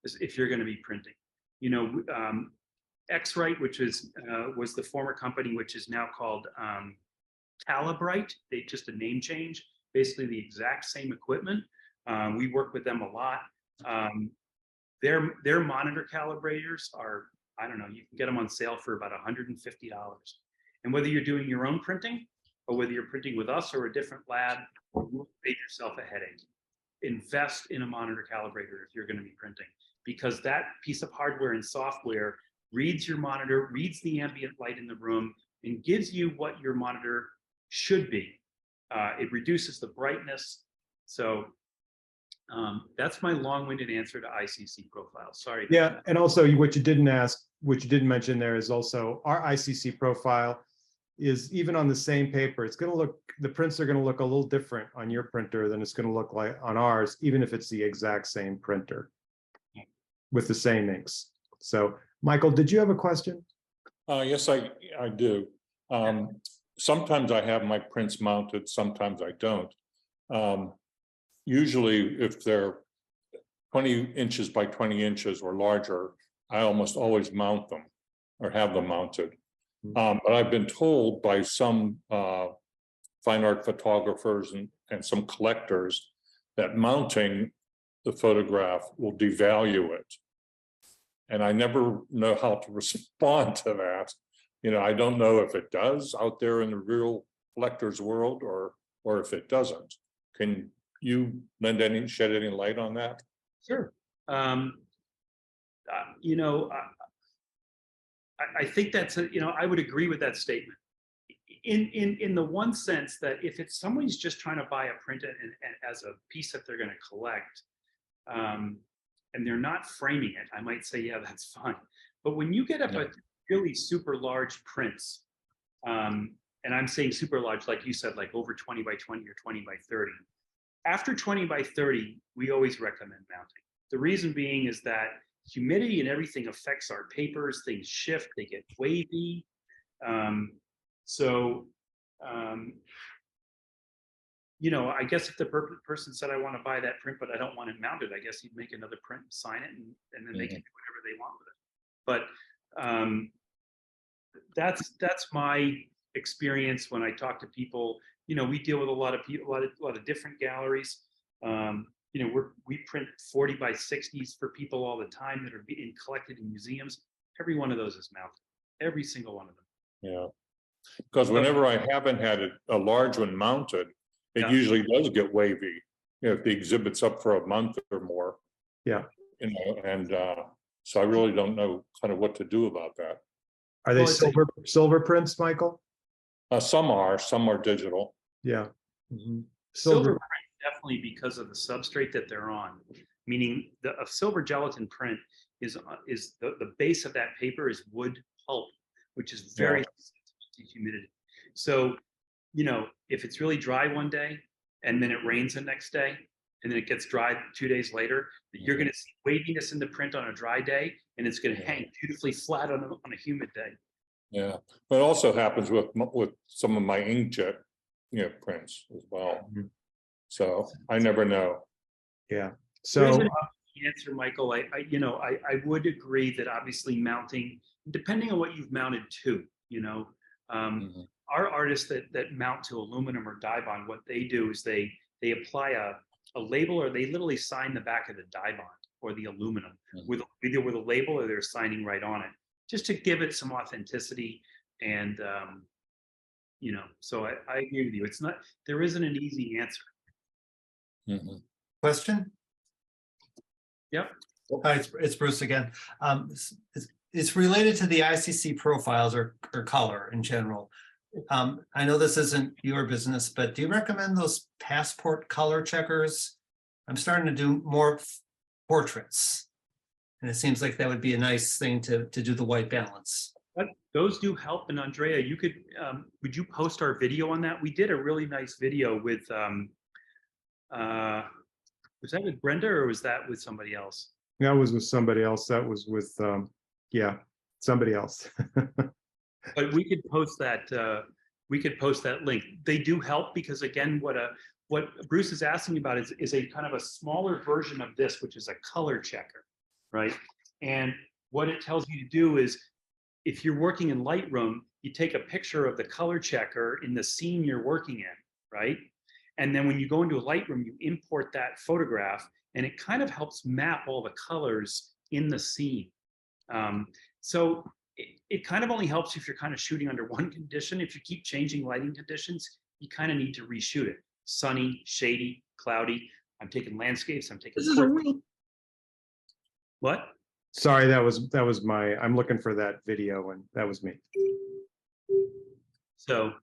with, if you're going to be printing. X-Rite, which was the former company, which is now called Calibrite. They just a name change, basically the exact same equipment. We work with them a lot. Their monitor calibrators are I don't know, you can get them on sale for about $150. And whether you're doing your own printing or whether you're printing with us or a different lab, you'll save yourself a headache. Invest in a monitor calibrator if you're going to be printing, because that piece of hardware and software reads your monitor, reads the ambient light in the room, and gives you what your monitor should be. It reduces the brightness. So that's my long-winded answer to ICC profile. Sorry. Yeah, and also what you didn't ask, what you didn't mention there is also our ICC profile is even on the same paper. It's going to look, the prints are going to look a little different on your printer than it's going to look like on ours, even if it's the exact same printer with the same inks. So, Michael, did you have a question? Yes, I do. Sometimes I have my prints mounted, sometimes I don't. Usually if they're 20 inches by 20 inches or larger, I almost always mount them or have them mounted. But I've been told by some fine art photographers and some collectors that mounting the photograph will devalue it. And I never know how to respond to that. You know, I don't know if it does out there in the real collector's world or if it doesn't. Can you shed any light on that? Sure. You know, I think that's you know, I would agree with that statement. In the one sense that if it's somebody's just trying to buy a print and as a piece that they're going to collect, and they're not framing it, I might say, yeah, that's fine. But when you get up a really super large prints, and I'm saying super large, like you said, like over 20 by 20 or 20 by 30. After 20 by 30, we always recommend mounting. The reason being is that humidity and everything affects our papers, things shift, they get wavy. You know, I guess if the person said, I want to buy that print, but I don't want it mounted, I guess he'd make another print, sign it, and then they can do whatever they want with it. But that's my experience when I talk to people. You know, we deal with a lot of people, a lot of different galleries. You know, we print 40 by 60s for people all the time that are being collected in museums. Every one of those is mounted, every single one of them. Yeah, because whenever I haven't had a large one mounted, it usually does get wavy. You know, if the exhibit's up for a month or more. Yeah. You know, and so I really don't know kind of what to do about that. Are they silver prints, Michael? Some are digital. Yeah. Silver print, definitely, because of the substrate that they're on. Meaning a silver gelatin print is the base of that paper is wood pulp, which is very sensitive to humidity. So, you know, if it's really dry one day and then it rains the next day and then it gets dry 2 days later, you're going to see waviness in the print on a dry day, and it's going to hang beautifully flat on a humid day. Yeah, but it also happens with some of my inkjet, you know, prints as well. So I never know. Yeah. So answer, Michael, I would agree that obviously mounting, depending on what you've mounted to, you know, our artists that mount to aluminum or die bond, what they do is they apply a label, or they literally sign the back of the die bond or the aluminum with either with a label or they're signing right on it, just to give it some authenticity. And you know, so I agree with you. It's not, there isn't an easy answer. Question? Yep. Hi, it's Bruce again. It's related to the ICC profiles or color in general. I know this isn't your business, but do you recommend those passport color checkers? I'm starting to do more portraits, and it seems like that would be a nice thing to do the white balance. But those do help. And Andrea, you could, would you post our video on that? We did a really nice video with, was that with Brenda or was that with somebody else? that was with somebody else. That was with, somebody else. But we could post that. We could post that link. They do help because, again, what Bruce is asking about is a kind of a smaller version of this, which is a color checker, right? And what it tells you to do is, if you're working in Lightroom, you take a picture of the color checker in the scene you're working in, right? And then when you go into a Lightroom, you import that photograph, and it kind of helps map all the colors in the scene. So it kind of only helps if you're kind of shooting under one condition. If you keep changing lighting conditions, you kind of need to reshoot it. Sunny, shady, cloudy. I'm taking landscapes. I'm taking. What? Sorry, that was my, I'm looking for that video and that was me. So,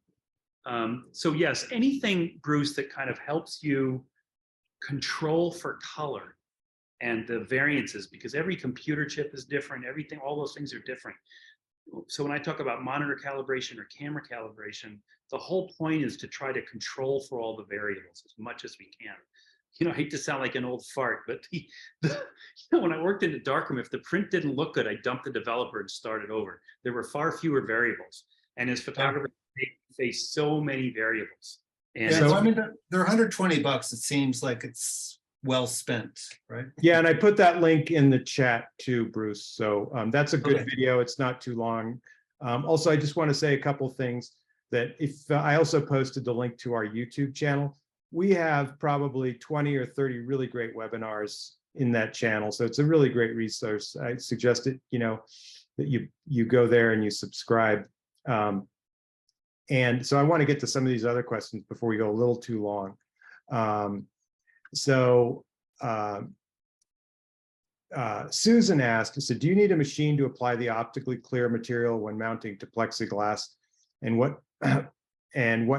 so yes, anything, Bruce, that kind of helps you control for color and the variances, because every computer chip is different, everything, all those things are different. So when I talk about monitor calibration or camera calibration, the whole point is to try to control for all the variables as much as we can. You know, I hate to sound like an old fart, but when I worked in the darkroom, if the print didn't look good, I dumped the developer and started over. There were far fewer variables. And as photographers, they face so many variables. And Yeah, so I mean, they're $120. It seems like it's well spent, right? Yeah, and I put that link in the chat too, Bruce. So that's a good Okay. video. It's not too long. Also, I just want to say a couple things that if I also posted the link to our YouTube channel. We have probably 20 or 30 really great webinars in that channel. So it's a really great resource. I suggest it, you know, that you go there and you subscribe. And so I want to get to some of these other questions before we go a little too long. Susan asked, so do you need a machine to apply the optically clear material when mounting to plexiglass? And what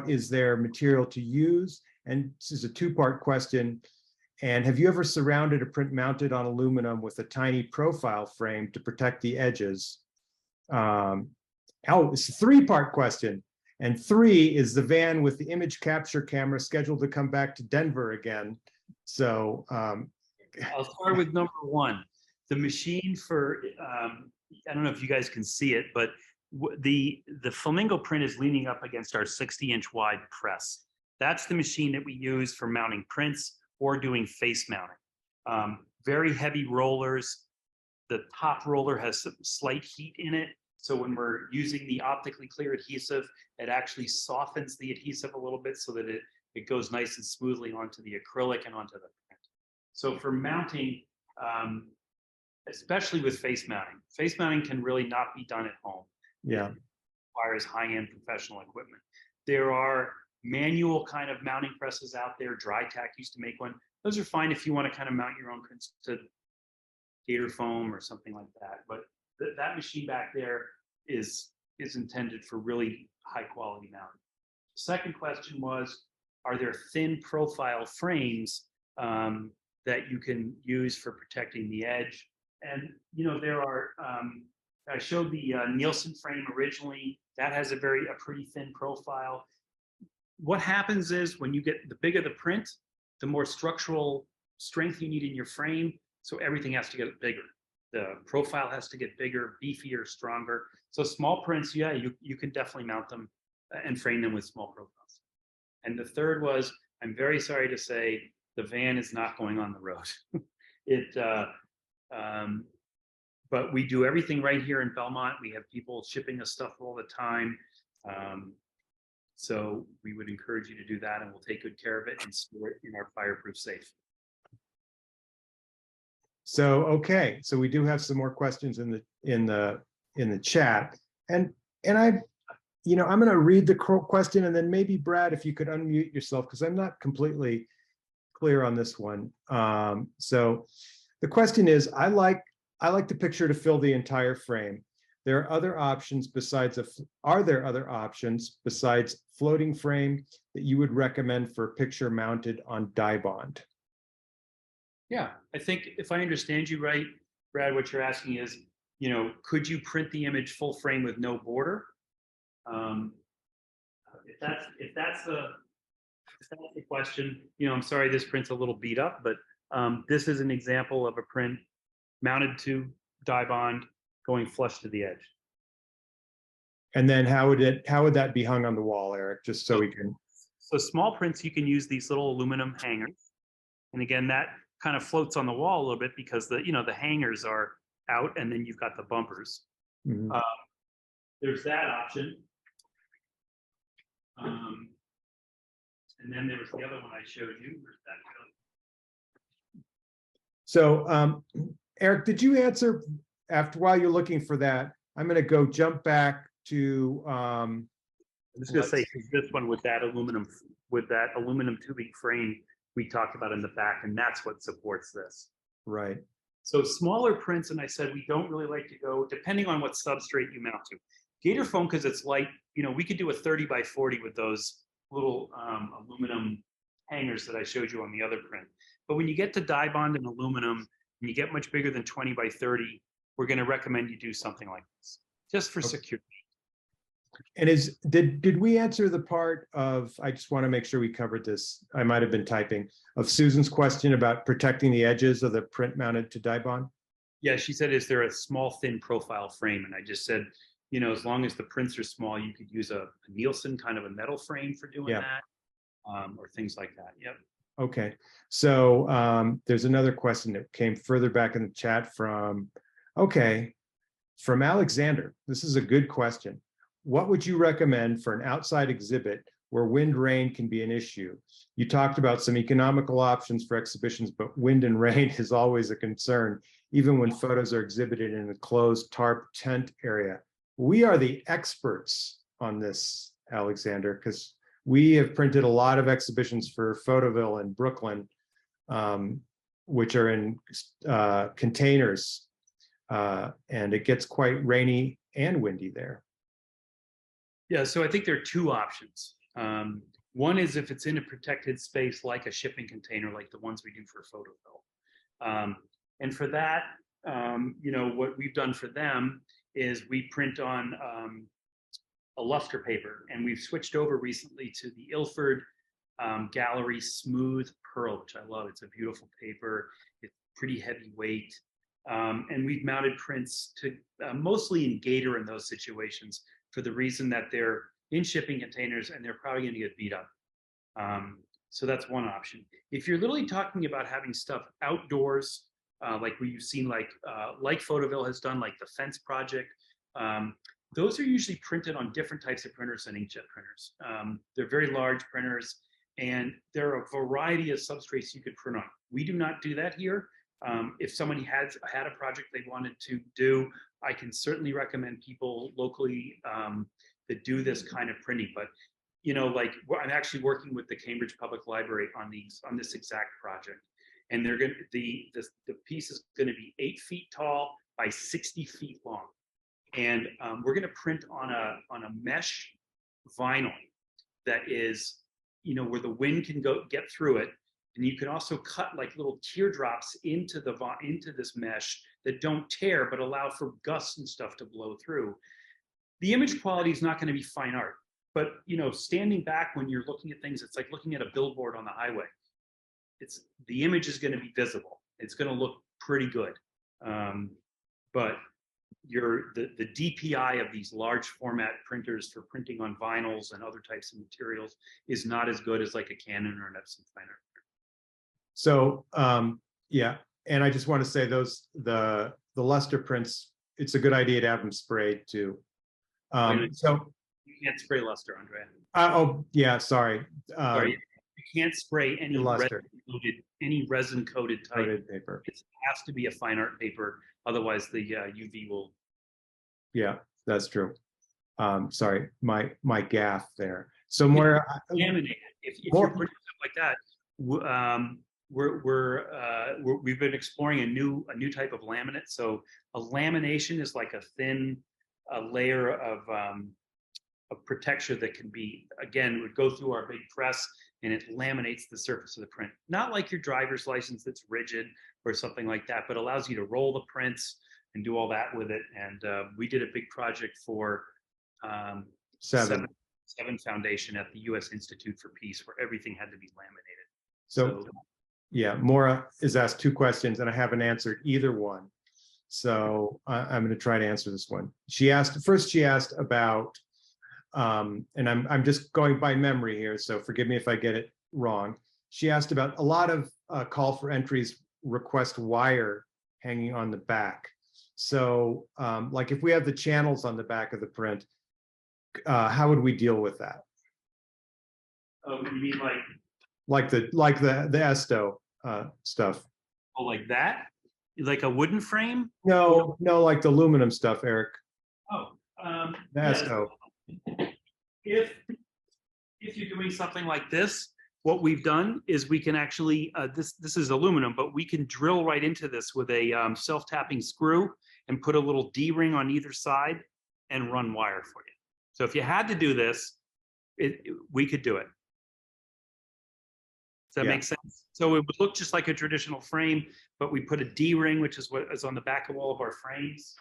is their material to use? And this is a two-part question. And have you ever surrounded a print mounted on aluminum with a tiny profile frame to protect the edges? Oh, it's a three-part question. And 3 is the van with the image capture camera scheduled to come back to Denver again. So I'll start with number 1. The machine for, I don't know if you guys can see it, but the flamingo print is leaning up against our 60-inch wide press. That's the machine that we use for mounting prints or doing face mounting. Very heavy rollers. The top roller has some slight heat in it. So when we're using the optically clear adhesive, it actually softens the adhesive a little bit so that it goes nice and smoothly onto the acrylic and onto the print. So for mounting, especially with face mounting can really not be done at home. yeah. It requires high-end professional equipment. There are manual kind of mounting presses out there. Dry Tack used to make one. Those are fine if you want to kind of mount your own prints to gator foam or something like that. But that machine back there is intended for really high quality mounting. Second question was, are there thin profile frames that you can use for protecting the edge? And you know, there are, I showed the Nielsen frame originally. That has a pretty thin profile. What happens is when you get the bigger the print, the more structural strength you need in your frame. So everything has to get bigger. The profile has to get bigger, beefier, stronger. So small prints, yeah, you can definitely mount them and frame them with small profiles. And the third was, I'm very sorry to say, the van is not going on the road. But we do everything right here in Belmont. We have people shipping us stuff all the time. So we would encourage you to do that, and we'll take good care of it and store it in our fireproof safe. So, okay, so we do have some more questions in the chat, and I'm going to read the question, and then maybe Brad, if you could unmute yourself, because I'm not completely clear on this one. So the question is, I like the picture to fill the entire frame. Are there other options besides floating frame that you would recommend for a picture mounted on die bond? Yeah, I think if I understand you right, Brad, what you're asking is, you know, could you print the image full frame with no border? If that's the question, you know, I'm sorry, this print's a little beat up, but this is an example of a print mounted to die bond going flush to the edge. And then how would that be hung on the wall, Eric? Just so we can. So small prints, you can use these little aluminum hangers, and again, that kind of floats on the wall a little bit because the hangers are out, and then you've got the bumpers. Mm-hmm. There's that option. And then there was the other one I showed you. Where's that go? So, Eric, did you answer while you're looking for that, I'm going to go jump back to I'm just gonna say, 'cause this one with that aluminum tubing frame we talked about in the back, and that's what supports this. right. So smaller prints, and I said we don't really like to go, depending on what substrate you mount to. Gator foam, because it's light, we could do a 30 by 40 with those little aluminum hangers that I showed you on the other print. But when you get to die bond and aluminum, and you get much bigger than 20 by 30, we're going to recommend you do something like this, just for security. And did we answer the part of, I just want to make sure we covered this, I might have been typing, of Susan's question about protecting the edges of the print mounted to die bond? Yeah, she said, is there a small, thin profile frame? And I just said, as long as the prints are small, you could use a Nielsen kind of a metal frame for doing that, or things like that. Yep. Okay, so there's another question that came further back in the chat from Alexander. This is a good question. What would you recommend for an outside exhibit where wind rain can be an issue? You talked about some economical options for exhibitions, but wind and rain is always a concern, even when photos are exhibited in a closed tarp tent area. We are the experts on this, Alexander, because we have printed a lot of exhibitions for Photoville in Brooklyn, which are in containers, and it gets quite rainy and windy there. Yeah, so I think there are two options. One is if it's in a protected space like a shipping container, like the ones we do for Photoville. And for that, what we've done for them is we print on a luster paper, and we've switched over recently to the Ilford Gallery Smooth Pearl, which I love. It's a beautiful paper. It's pretty heavyweight. And we've mounted prints to mostly in Gator in those situations, for the reason that they're in shipping containers and they're probably going to get beat up. So that's one option. If you're literally talking about having stuff outdoors, like you've seen, like Photoville has done, like the Fence Project, those are usually printed on different types of printers than inkjet printers. They're very large printers, and there are a variety of substrates you could print on. We do not do that here. If somebody had a project they wanted to do, I can certainly recommend people locally that do this kind of printing. But I'm actually working with the Cambridge Public Library on this exact project, and they're going the piece is going to be 8 feet tall by 60 feet long, and we're going to print on a mesh vinyl that is where the wind can get through it. And you can also cut like little teardrops into this mesh that don't tear, but allow for gusts and stuff to blow through. The image quality is not going to be fine art, but standing back when you're looking at things, it's like looking at a billboard on the highway. The image is going to be visible. It's going to look pretty good, but the DPI of these large format printers for printing on vinyls and other types of materials is not as good as like a Canon or an Epson fine art. So yeah, and I just want to say the luster prints, it's a good idea to have them sprayed too. So you can't spray luster, Andrea. Oh yeah, sorry. Sorry, you can't spray any luster, resin coated type paper. It has to be a fine art paper, otherwise the UV will. Yeah, that's true. Sorry, my gaffe there. So more laminated. If you're printing stuff like that, we've been exploring a new type of laminate. So a lamination is like a thin layer of protection that can be, again, would go through our big press, and it laminates the surface of the print. Not like your driver's license that's rigid or something like that, but allows you to roll the prints and do all that with it. And we did a big project for Seven Foundation at the U.S. Institute for Peace, where everything had to be laminated. So yeah, Maura has asked 2 questions, and I haven't answered either one. So I'm going to try to answer this one. She asked about, and I'm just going by memory here, so forgive me if I get it wrong. She asked about a lot of call for entries request wire hanging on the back. So like if we have the channels on the back of the print, how would we deal with that? Oh, you mean like the Esto stuff? Oh, like that? Like a wooden frame? No, no, like the aluminum stuff, Eric. Oh, That's yes. oh, If you're doing something like this, what we've done is we can actually, this is aluminum, but we can drill right into this with a self-tapping screw and put a little D-ring on either side and run wire for you. So if you had to do this, we could do it. Does that Yeah. make sense? So it would look just like a traditional frame, but we put a D-ring, which is what is on the back of all of our frames.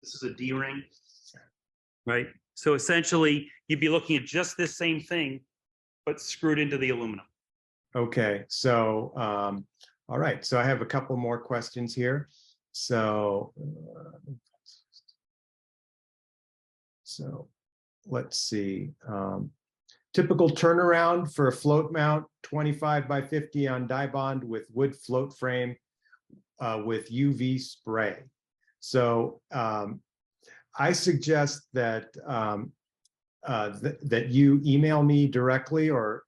This is a D-ring, right? So essentially, you'd be looking at just this same thing, but screwed into the aluminum. okay. So, all right. So I have a couple more questions here. So, let's see. Typical turnaround for a float mount, 25 by 50 on die bond with wood float frame with UV spray. So I suggest that that you email me directly, or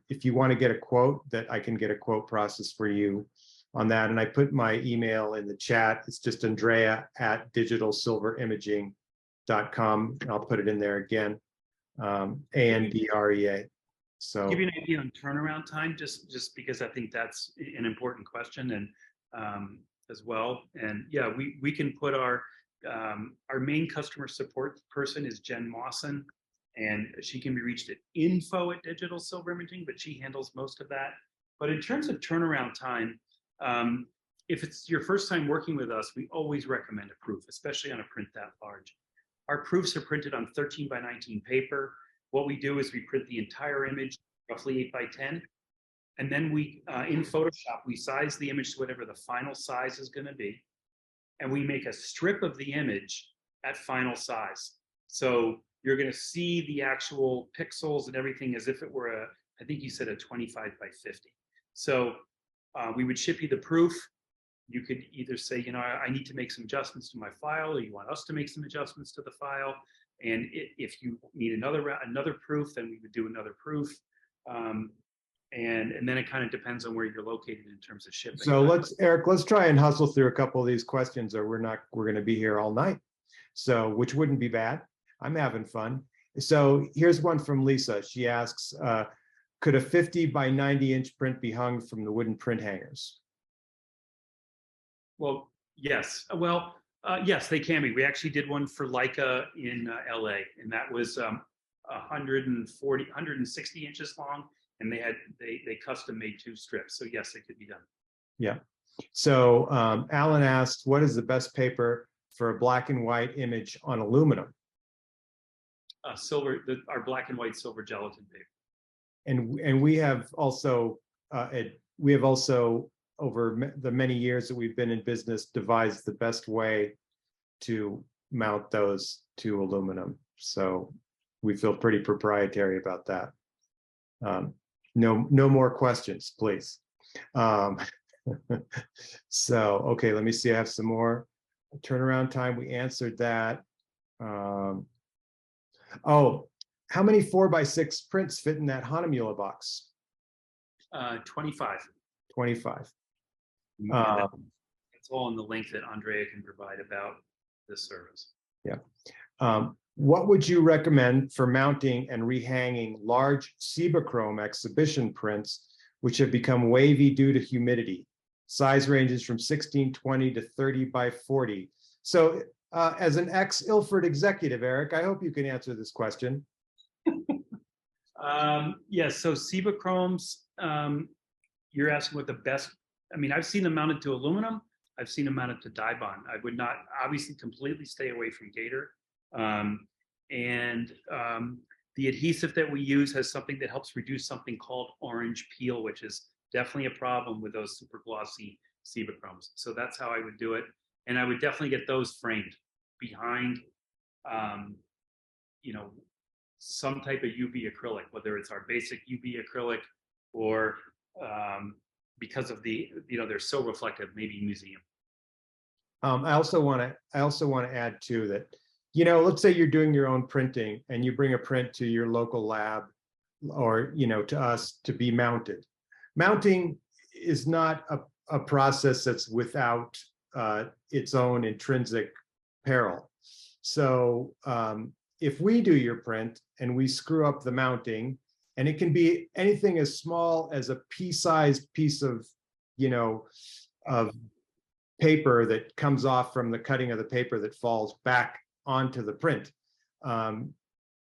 if you want to get a quote, that I can get a quote process for you on that. And I put my email in the chat. It's just Andrea@digitalsilverimaging.com. And I'll put it in there again. ANDREA. So Give you an idea on turnaround time, just because I think that's an important question, and as well. And yeah, we can put our main customer support person is Jen Mawson, and she can be reached at info@Digital Sillver Imaging, but she handles most of that. But in terms of turnaround time, if it's your first time working with us, we always recommend a proof, especially on a print that large. Our proofs are printed on 13 by 19 paper. What we do is we print the entire image, roughly 8 by 10. And then we, in Photoshop, we size the image to whatever the final size is going to be. And we make a strip of the image at final size. So you're going to see the actual pixels and everything as if it were I think you said a 25 by 50. So we would ship you the proof. You could either say, you know, I need to make some adjustments to my file, or you want us to make some adjustments to the file. And if you need another proof, then we would do another proof. And then it kind of depends on where you're located in terms of shipping. So Eric, let's try and hustle through a couple of these questions, or we're going to be here all night. So, which wouldn't be bad. I'm having fun. So here's one from Lisa. She asks, could a 50 by 90 inch print be hung from the wooden print hangers? Well, yes. Well, yes, they can be. We actually did one for Leica in LA, and that was 160 inches long, and they custom made 2 strips. So yes, it could be done. Yeah. So Alan asked, what is the best paper for a black and white image on aluminum? Our black and white silver gelatin paper. And we have also over the many years that we've been in business devised the best way to mount those to aluminum. So we feel pretty proprietary about that. No more questions, please. So, okay, let me see. I have some more. Turnaround time, we answered that. Oh, how many 4x6 prints fit in that Hahnemuhle box? 25. 25. It's all in the link that Andrea can provide about this service. Yeah. What would you recommend for mounting and rehanging large Cibachrome exhibition prints, which have become wavy due to humidity? Size ranges from 1620 to 30 by 40. So as an ex-Ilford executive, Eric, I hope you can answer this question. Yes, so Cibachromes, you're asking what the best, I mean, I've seen them mounted to aluminum. I've seen them mounted to die bond. I would not obviously completely stay away from Gator. The adhesive that we use has something that helps reduce something called orange peel, which is definitely a problem with those super glossy Cibachromes. So that's how I would do it. And I would definitely get those framed behind, you know, some type of UV acrylic, whether it's our basic UV acrylic or because of the, you know, they're so reflective, maybe museum. I also want to add too that, you know, let's say you're doing your own printing and you bring a print to your local lab or, you know, to us to be mounted. mounting is not a process that's without its own intrinsic peril. So if we do your print and we screw up the mounting, and it can be anything as small as a pea-sized piece of, of paper that comes off from the cutting of the paper that falls back onto the print,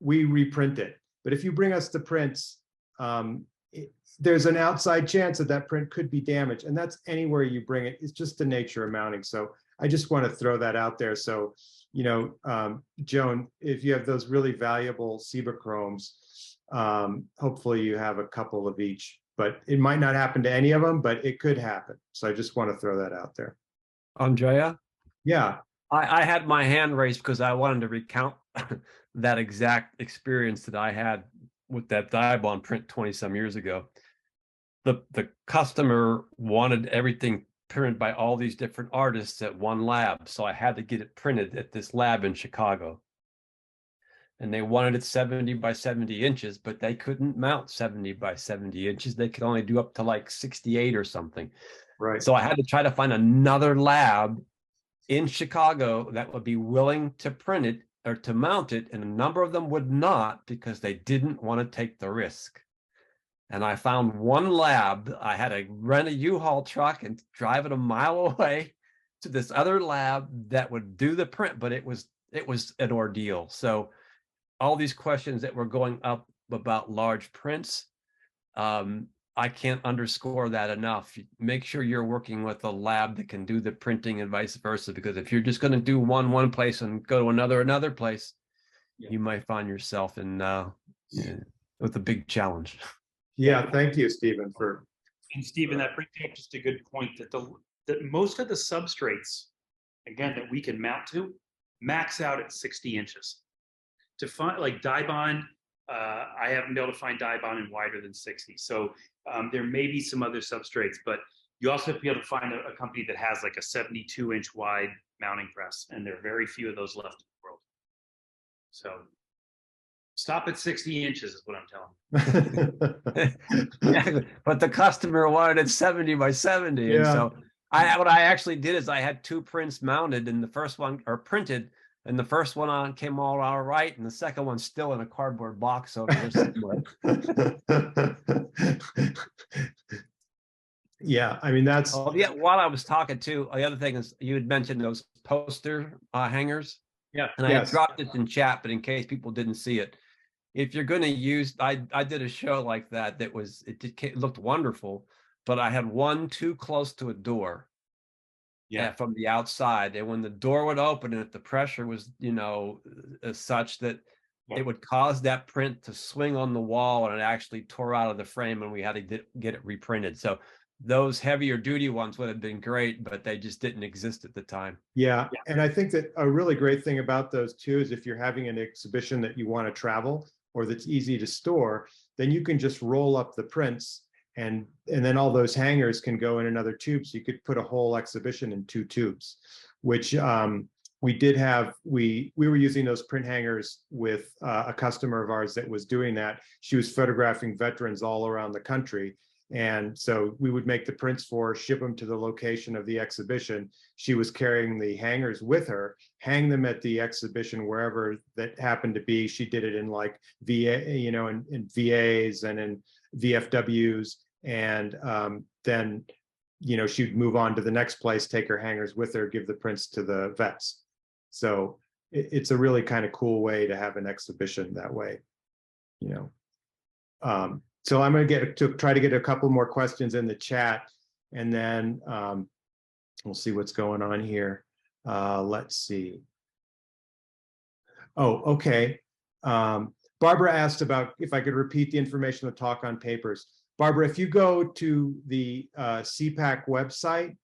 we reprint it. But if you bring us the prints, there's an outside chance that that print could be damaged, and that's anywhere you bring it. It's just the nature of mounting. So I just want to throw that out there. So, Joan, if you have those really valuable Cibochromes, hopefully you have a couple of each, but it might not happen to any of them, but it could happen. So I just want to throw that out there. Andrea? Yeah. I had my hand raised because I wanted to recount that exact experience that I had with that Dibond print 20 some years ago. The customer wanted everything printed by all these different artists at one lab. So I had to get it printed at this lab in Chicago. And they wanted it 70 by 70 inches, but they couldn't mount 70 by 70 inches. They could only do up to like 68 or something. Right. So I had to try to find another lab in Chicago that would be willing to print it or to mount it. And a number of them would not, because they didn't want to take the risk. And I found one lab. I had to rent a U-Haul truck and drive it a mile away to this other lab that would do the print, but it was an ordeal. So all these questions that were going up about large prints, I can't underscore that enough. Make sure you're working with a lab that can do the printing and vice versa, because if you're just going to do one place and go to another place, you might find yourself in with a big challenge. Yeah, thank you, Stephen, And Stephen, that brings up just a good point that most of the substrates, again, that we can mount to, max out at 60 inches. To find like Dibond, I haven't been able to find Dibond in wider than 60. So there may be some other substrates, but you also have to be able to find a company that has like a 72-inch wide mounting press, and there are very few of those left in the world. So stop at 60 inches is what I'm telling you. Yeah, but the customer wanted it 70 by 70. Yeah. And so what I actually did is I had two prints mounted, and the first one, or printed, and the first one came all right, and the second one's still in a cardboard box over there somewhere. Yeah, I mean, that's. Oh, yeah. While I was talking too, the other thing is you had mentioned those poster hangers. Yeah. And I had dropped it in chat, but in case people didn't see it, if you're going to use, I did a show like that it looked wonderful, but I had one too close to a door. Yeah, from the outside, and when the door would open, and if the pressure was, such that it would cause that print to swing on the wall, and it actually tore out of the frame, and we had to get it reprinted. So those heavier duty ones would have been great, but they just didn't exist at the time. Yeah, and I think that a really great thing about those too is if you're having an exhibition that you want to travel or that's easy to store, then you can just roll up the prints. And then all those hangers can go in another tube. So you could put a whole exhibition in 2 tubes, which we did have. We were using those print hangers with a customer of ours that was doing that. She was photographing veterans all around the country. And so we would make the prints for her, ship them to the location of the exhibition. She was carrying the hangers with her, hang them at the exhibition wherever that happened to be. She did it in like VA, in VAs and in VFWs. And then, she'd move on to the next place, take her hangers with her, give the prints to the vets. So it's a really kind of cool way to have an exhibition that way, So I'm going to try to get a couple more questions in the chat, and then we'll see what's going on here. Let's see. Oh, okay. Barbara asked about if I could repeat the information of the talk on papers. Barbara, if you go to the CPAC website,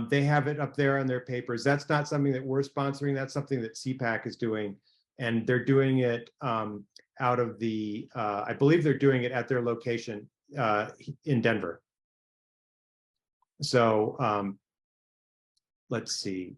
they have it up there on their papers. That's not something that we're sponsoring. That's something that CPAC is doing. And they're doing it out of the, I believe they're doing it at their location in Denver. So let's see.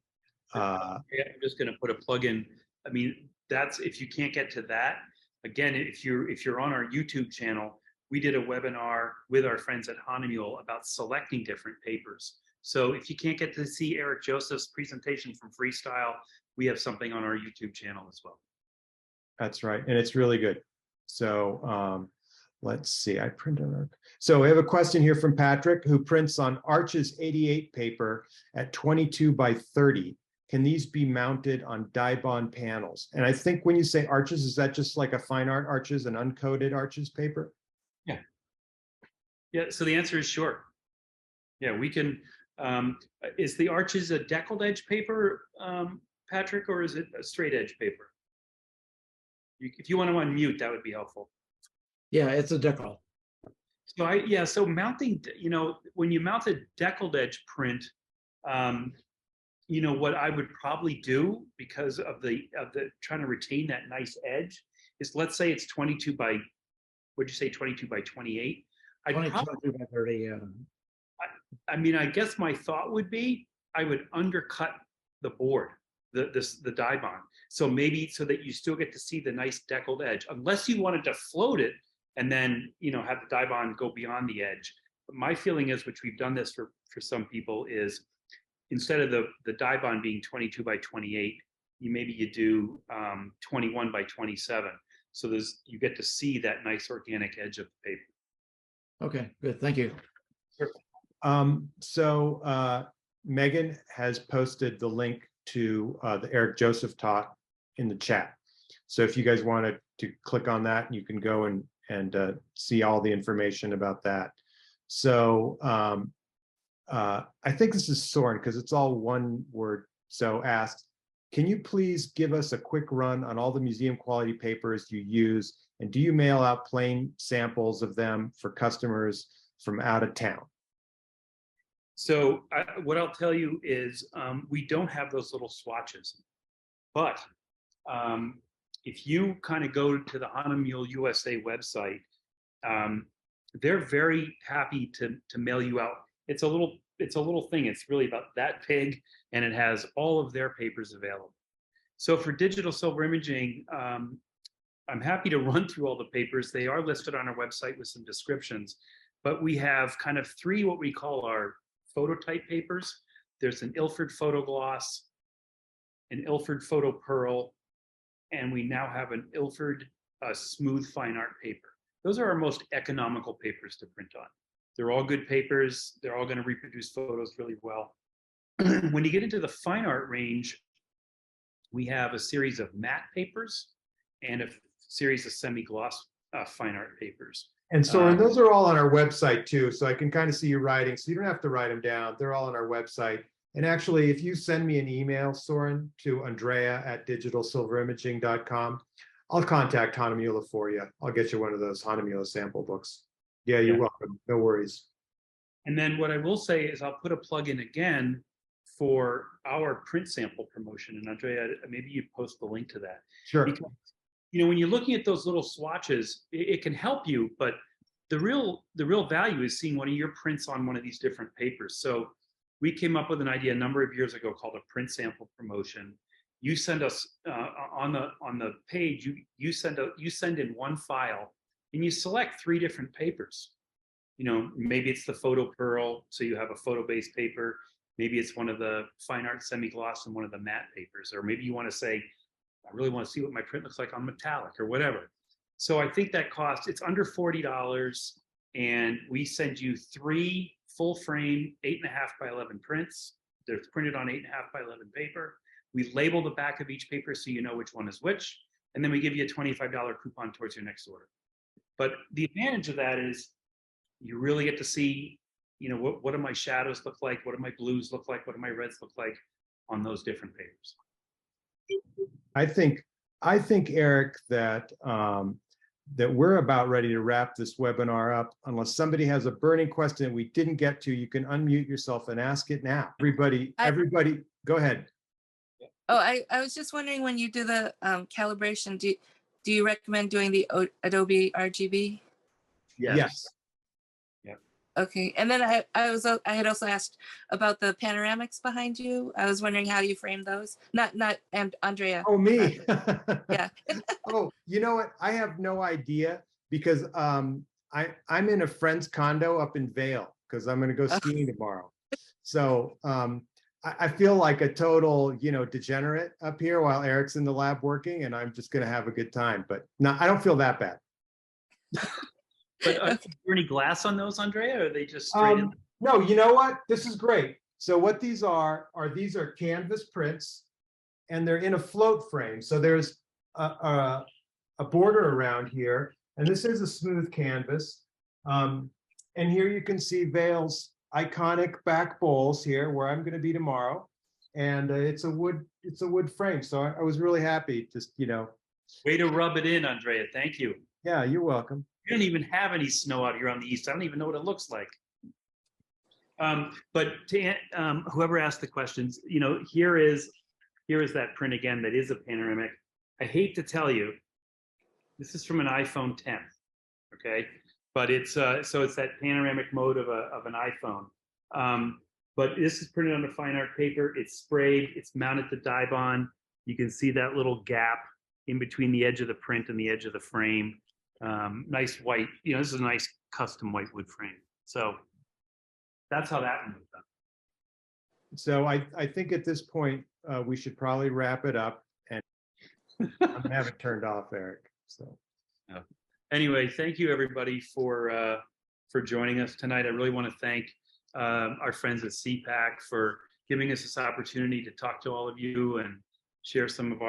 I'm just going to put a plug in. I mean, that's if you can't get to that. Again, if you're on our YouTube channel, we did a webinar with our friends at Hahnemühle about selecting different papers. So if you can't get to see Eric Joseph's presentation from Freestyle, we have something on our YouTube channel as well. That's right, and it's really good. So let's see, I printed it. So we have a question here from Patrick, who prints on Arches 88 paper at 22 by 30. Can these be mounted on die bond panels? And I think when you say Arches, is that just like a fine art Arches, an uncoated Arches paper? Yeah, so the answer is sure. Yeah, we can. Is the Arches a deckled edge paper, Patrick, or is it a straight edge paper? If you want to unmute, that would be helpful. Yeah, it's a decal. So so mounting, when you mount a deckled edge print, what I would probably do, because of the trying to retain that nice edge, is, let's say it's 22 by, what'd you say, 22 by 28? 22 by 30. I mean, I guess my thought would be I would undercut the board, the die bond. So maybe so that you still get to see the nice deckled edge, unless you wanted to float it and then, have the die bond go beyond the edge. But my feeling is, which we've done this for some people, is instead of the die bond being 22 by 28, you do 21 by 27. So you get to see that nice organic edge of the paper. Okay, good. Thank you. Megan has posted the link to the Eric Joseph talk in the chat. So if you guys wanted to click on that, you can go and see all the information about that. So I think this is Soren, because it's all one word. So asked, can you please give us a quick run on all the museum quality papers you use, and do you mail out plain samples of them for customers from out of town? So what I'll tell you is we don't have those little swatches, but if you kind of go to the Hahnemühle USA website, they're very happy to mail you out. It's a little thing. It's really about that big, and it has all of their papers available. So for Digital Sillver Imaging, I'm happy to run through all the papers. They are listed on our website with some descriptions, but we have kind of three what we call our phototype papers. There's an Ilford photo gloss, an Ilford photo pearl, and we now have an Ilford smooth fine art paper. Those are our most economical papers to print on. They're all good papers. They're all going to reproduce photos really well. When you get into the fine art range, we have a series of matte papers and a series of semi-gloss fine art papers. And so those are all on our website too, so I can kind of see you writing, so you don't have to write them down. They're all on our website. And actually, if you send me an email, Soren, to Andrea@digitalsilverimaging.com, I'll contact Hahnemühle for you. I'll get you one of those Hahnemühle sample books. Yeah, you're welcome. No worries. And then what I will say is I'll put a plug in again for our print sample promotion. And Andrea, maybe you post the link to that. Sure. Because, when you're looking at those little swatches, it can help you, but the real value is seeing one of your prints on one of these different papers. So we came up with an idea a number of years ago called a print sample promotion. You send us on the page, you send in one file, and you select 3 different papers. Maybe it's the photo pearl, so you have a photo-based paper. Maybe it's one of the fine art semi-gloss and one of the matte papers, or maybe you want to say, I really want to see what my print looks like on metallic or whatever. So I think that it's under $40, and we send you 3 full frame 8.5 by 11 prints. They're printed on 8.5 by 11 paper. We label the back of each paper so you know which one is which, and then we give you a $25 coupon towards your next order. But the advantage of that is you really get to see, what do my shadows look like? What do my blues look like? What do my reds look like on those different papers? I think Eric, that we're about ready to wrap this webinar up. Unless somebody has a burning question we didn't get to, you can unmute yourself and ask it now. Everybody, go ahead. Oh, I was just wondering, when you do the calibration, do you recommend doing the Adobe RGB? Yes. Okay, and then I had also asked about the panoramics behind you. I was wondering how you frame those. Not and Andrea. Oh, me. Yeah. Oh, you know what? I have no idea, because I'm in a friend's condo up in Vail because I'm going to go skiing tomorrow. So I feel like a total, degenerate up here while Eric's in the lab working, and I'm just going to have a good time. But no, I don't feel that bad. But is there any glass on those, Andrea, or are they just straight in? No, you know what? This is great. So what these are canvas prints, and they're in a float frame. So there's a border around here, and this is a smooth canvas. And here you can see Vail's iconic back bowls here, where I'm going to be tomorrow. And it's a wood frame. So I was really happy. Just Way to rub it in, Andrea. Thank you. Yeah, you're welcome. We don't even have any snow out here on the east. I don't even know what it looks like. But to whoever asked the questions, here is that print again. That is a panoramic. I hate to tell you, this is from an iPhone 10. Okay, but it's so it's that panoramic mode of an iPhone. But this is printed on a fine art paper. It's sprayed. It's mounted to Dibond. You can see that little gap in between the edge of the print and the edge of the frame. Nice white. This is a nice custom white wood frame. So that's how that one was done. So I think at this point we should probably wrap it up, and I'm gonna have it turned off, Eric. So anyway, thank you everybody for joining us tonight. I really want to thank our friends at CPAC for giving us this opportunity to talk to all of you and share some of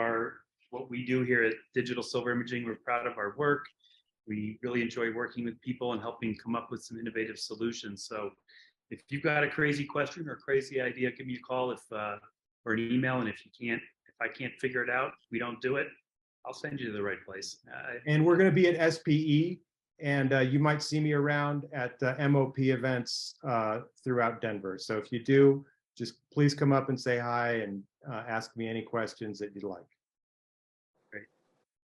what we do here at Digital Sillver Imaging. We're proud of our work. We really enjoy working with people and helping come up with some innovative solutions. So if you've got a crazy question or crazy idea, give me a call or an email. And if I can't figure it out, we don't do it, I'll send you to the right place. And we're going to be at SPE, and you might see me around at MOP events throughout Denver. So if you do, just please come up and say hi and ask me any questions that you'd like. Great.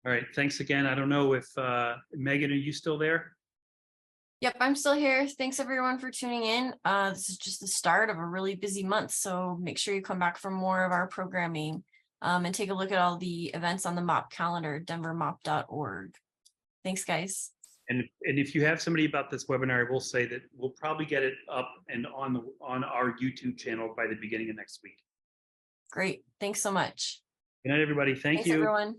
All right. Thanks again. I don't know if Megan, are you still there? Yep, I'm still here. Thanks everyone for tuning in. This is just the start of a really busy month, so make sure you come back for more of our programming and take a look at all the events on the MOP calendar, denvermop.org. Thanks, guys. And if you have somebody about this webinar, I will say that we'll probably get it up and on our YouTube channel by the beginning of next week. Great. Thanks so much. Good night, everybody. Thank Thanks, you. everyone.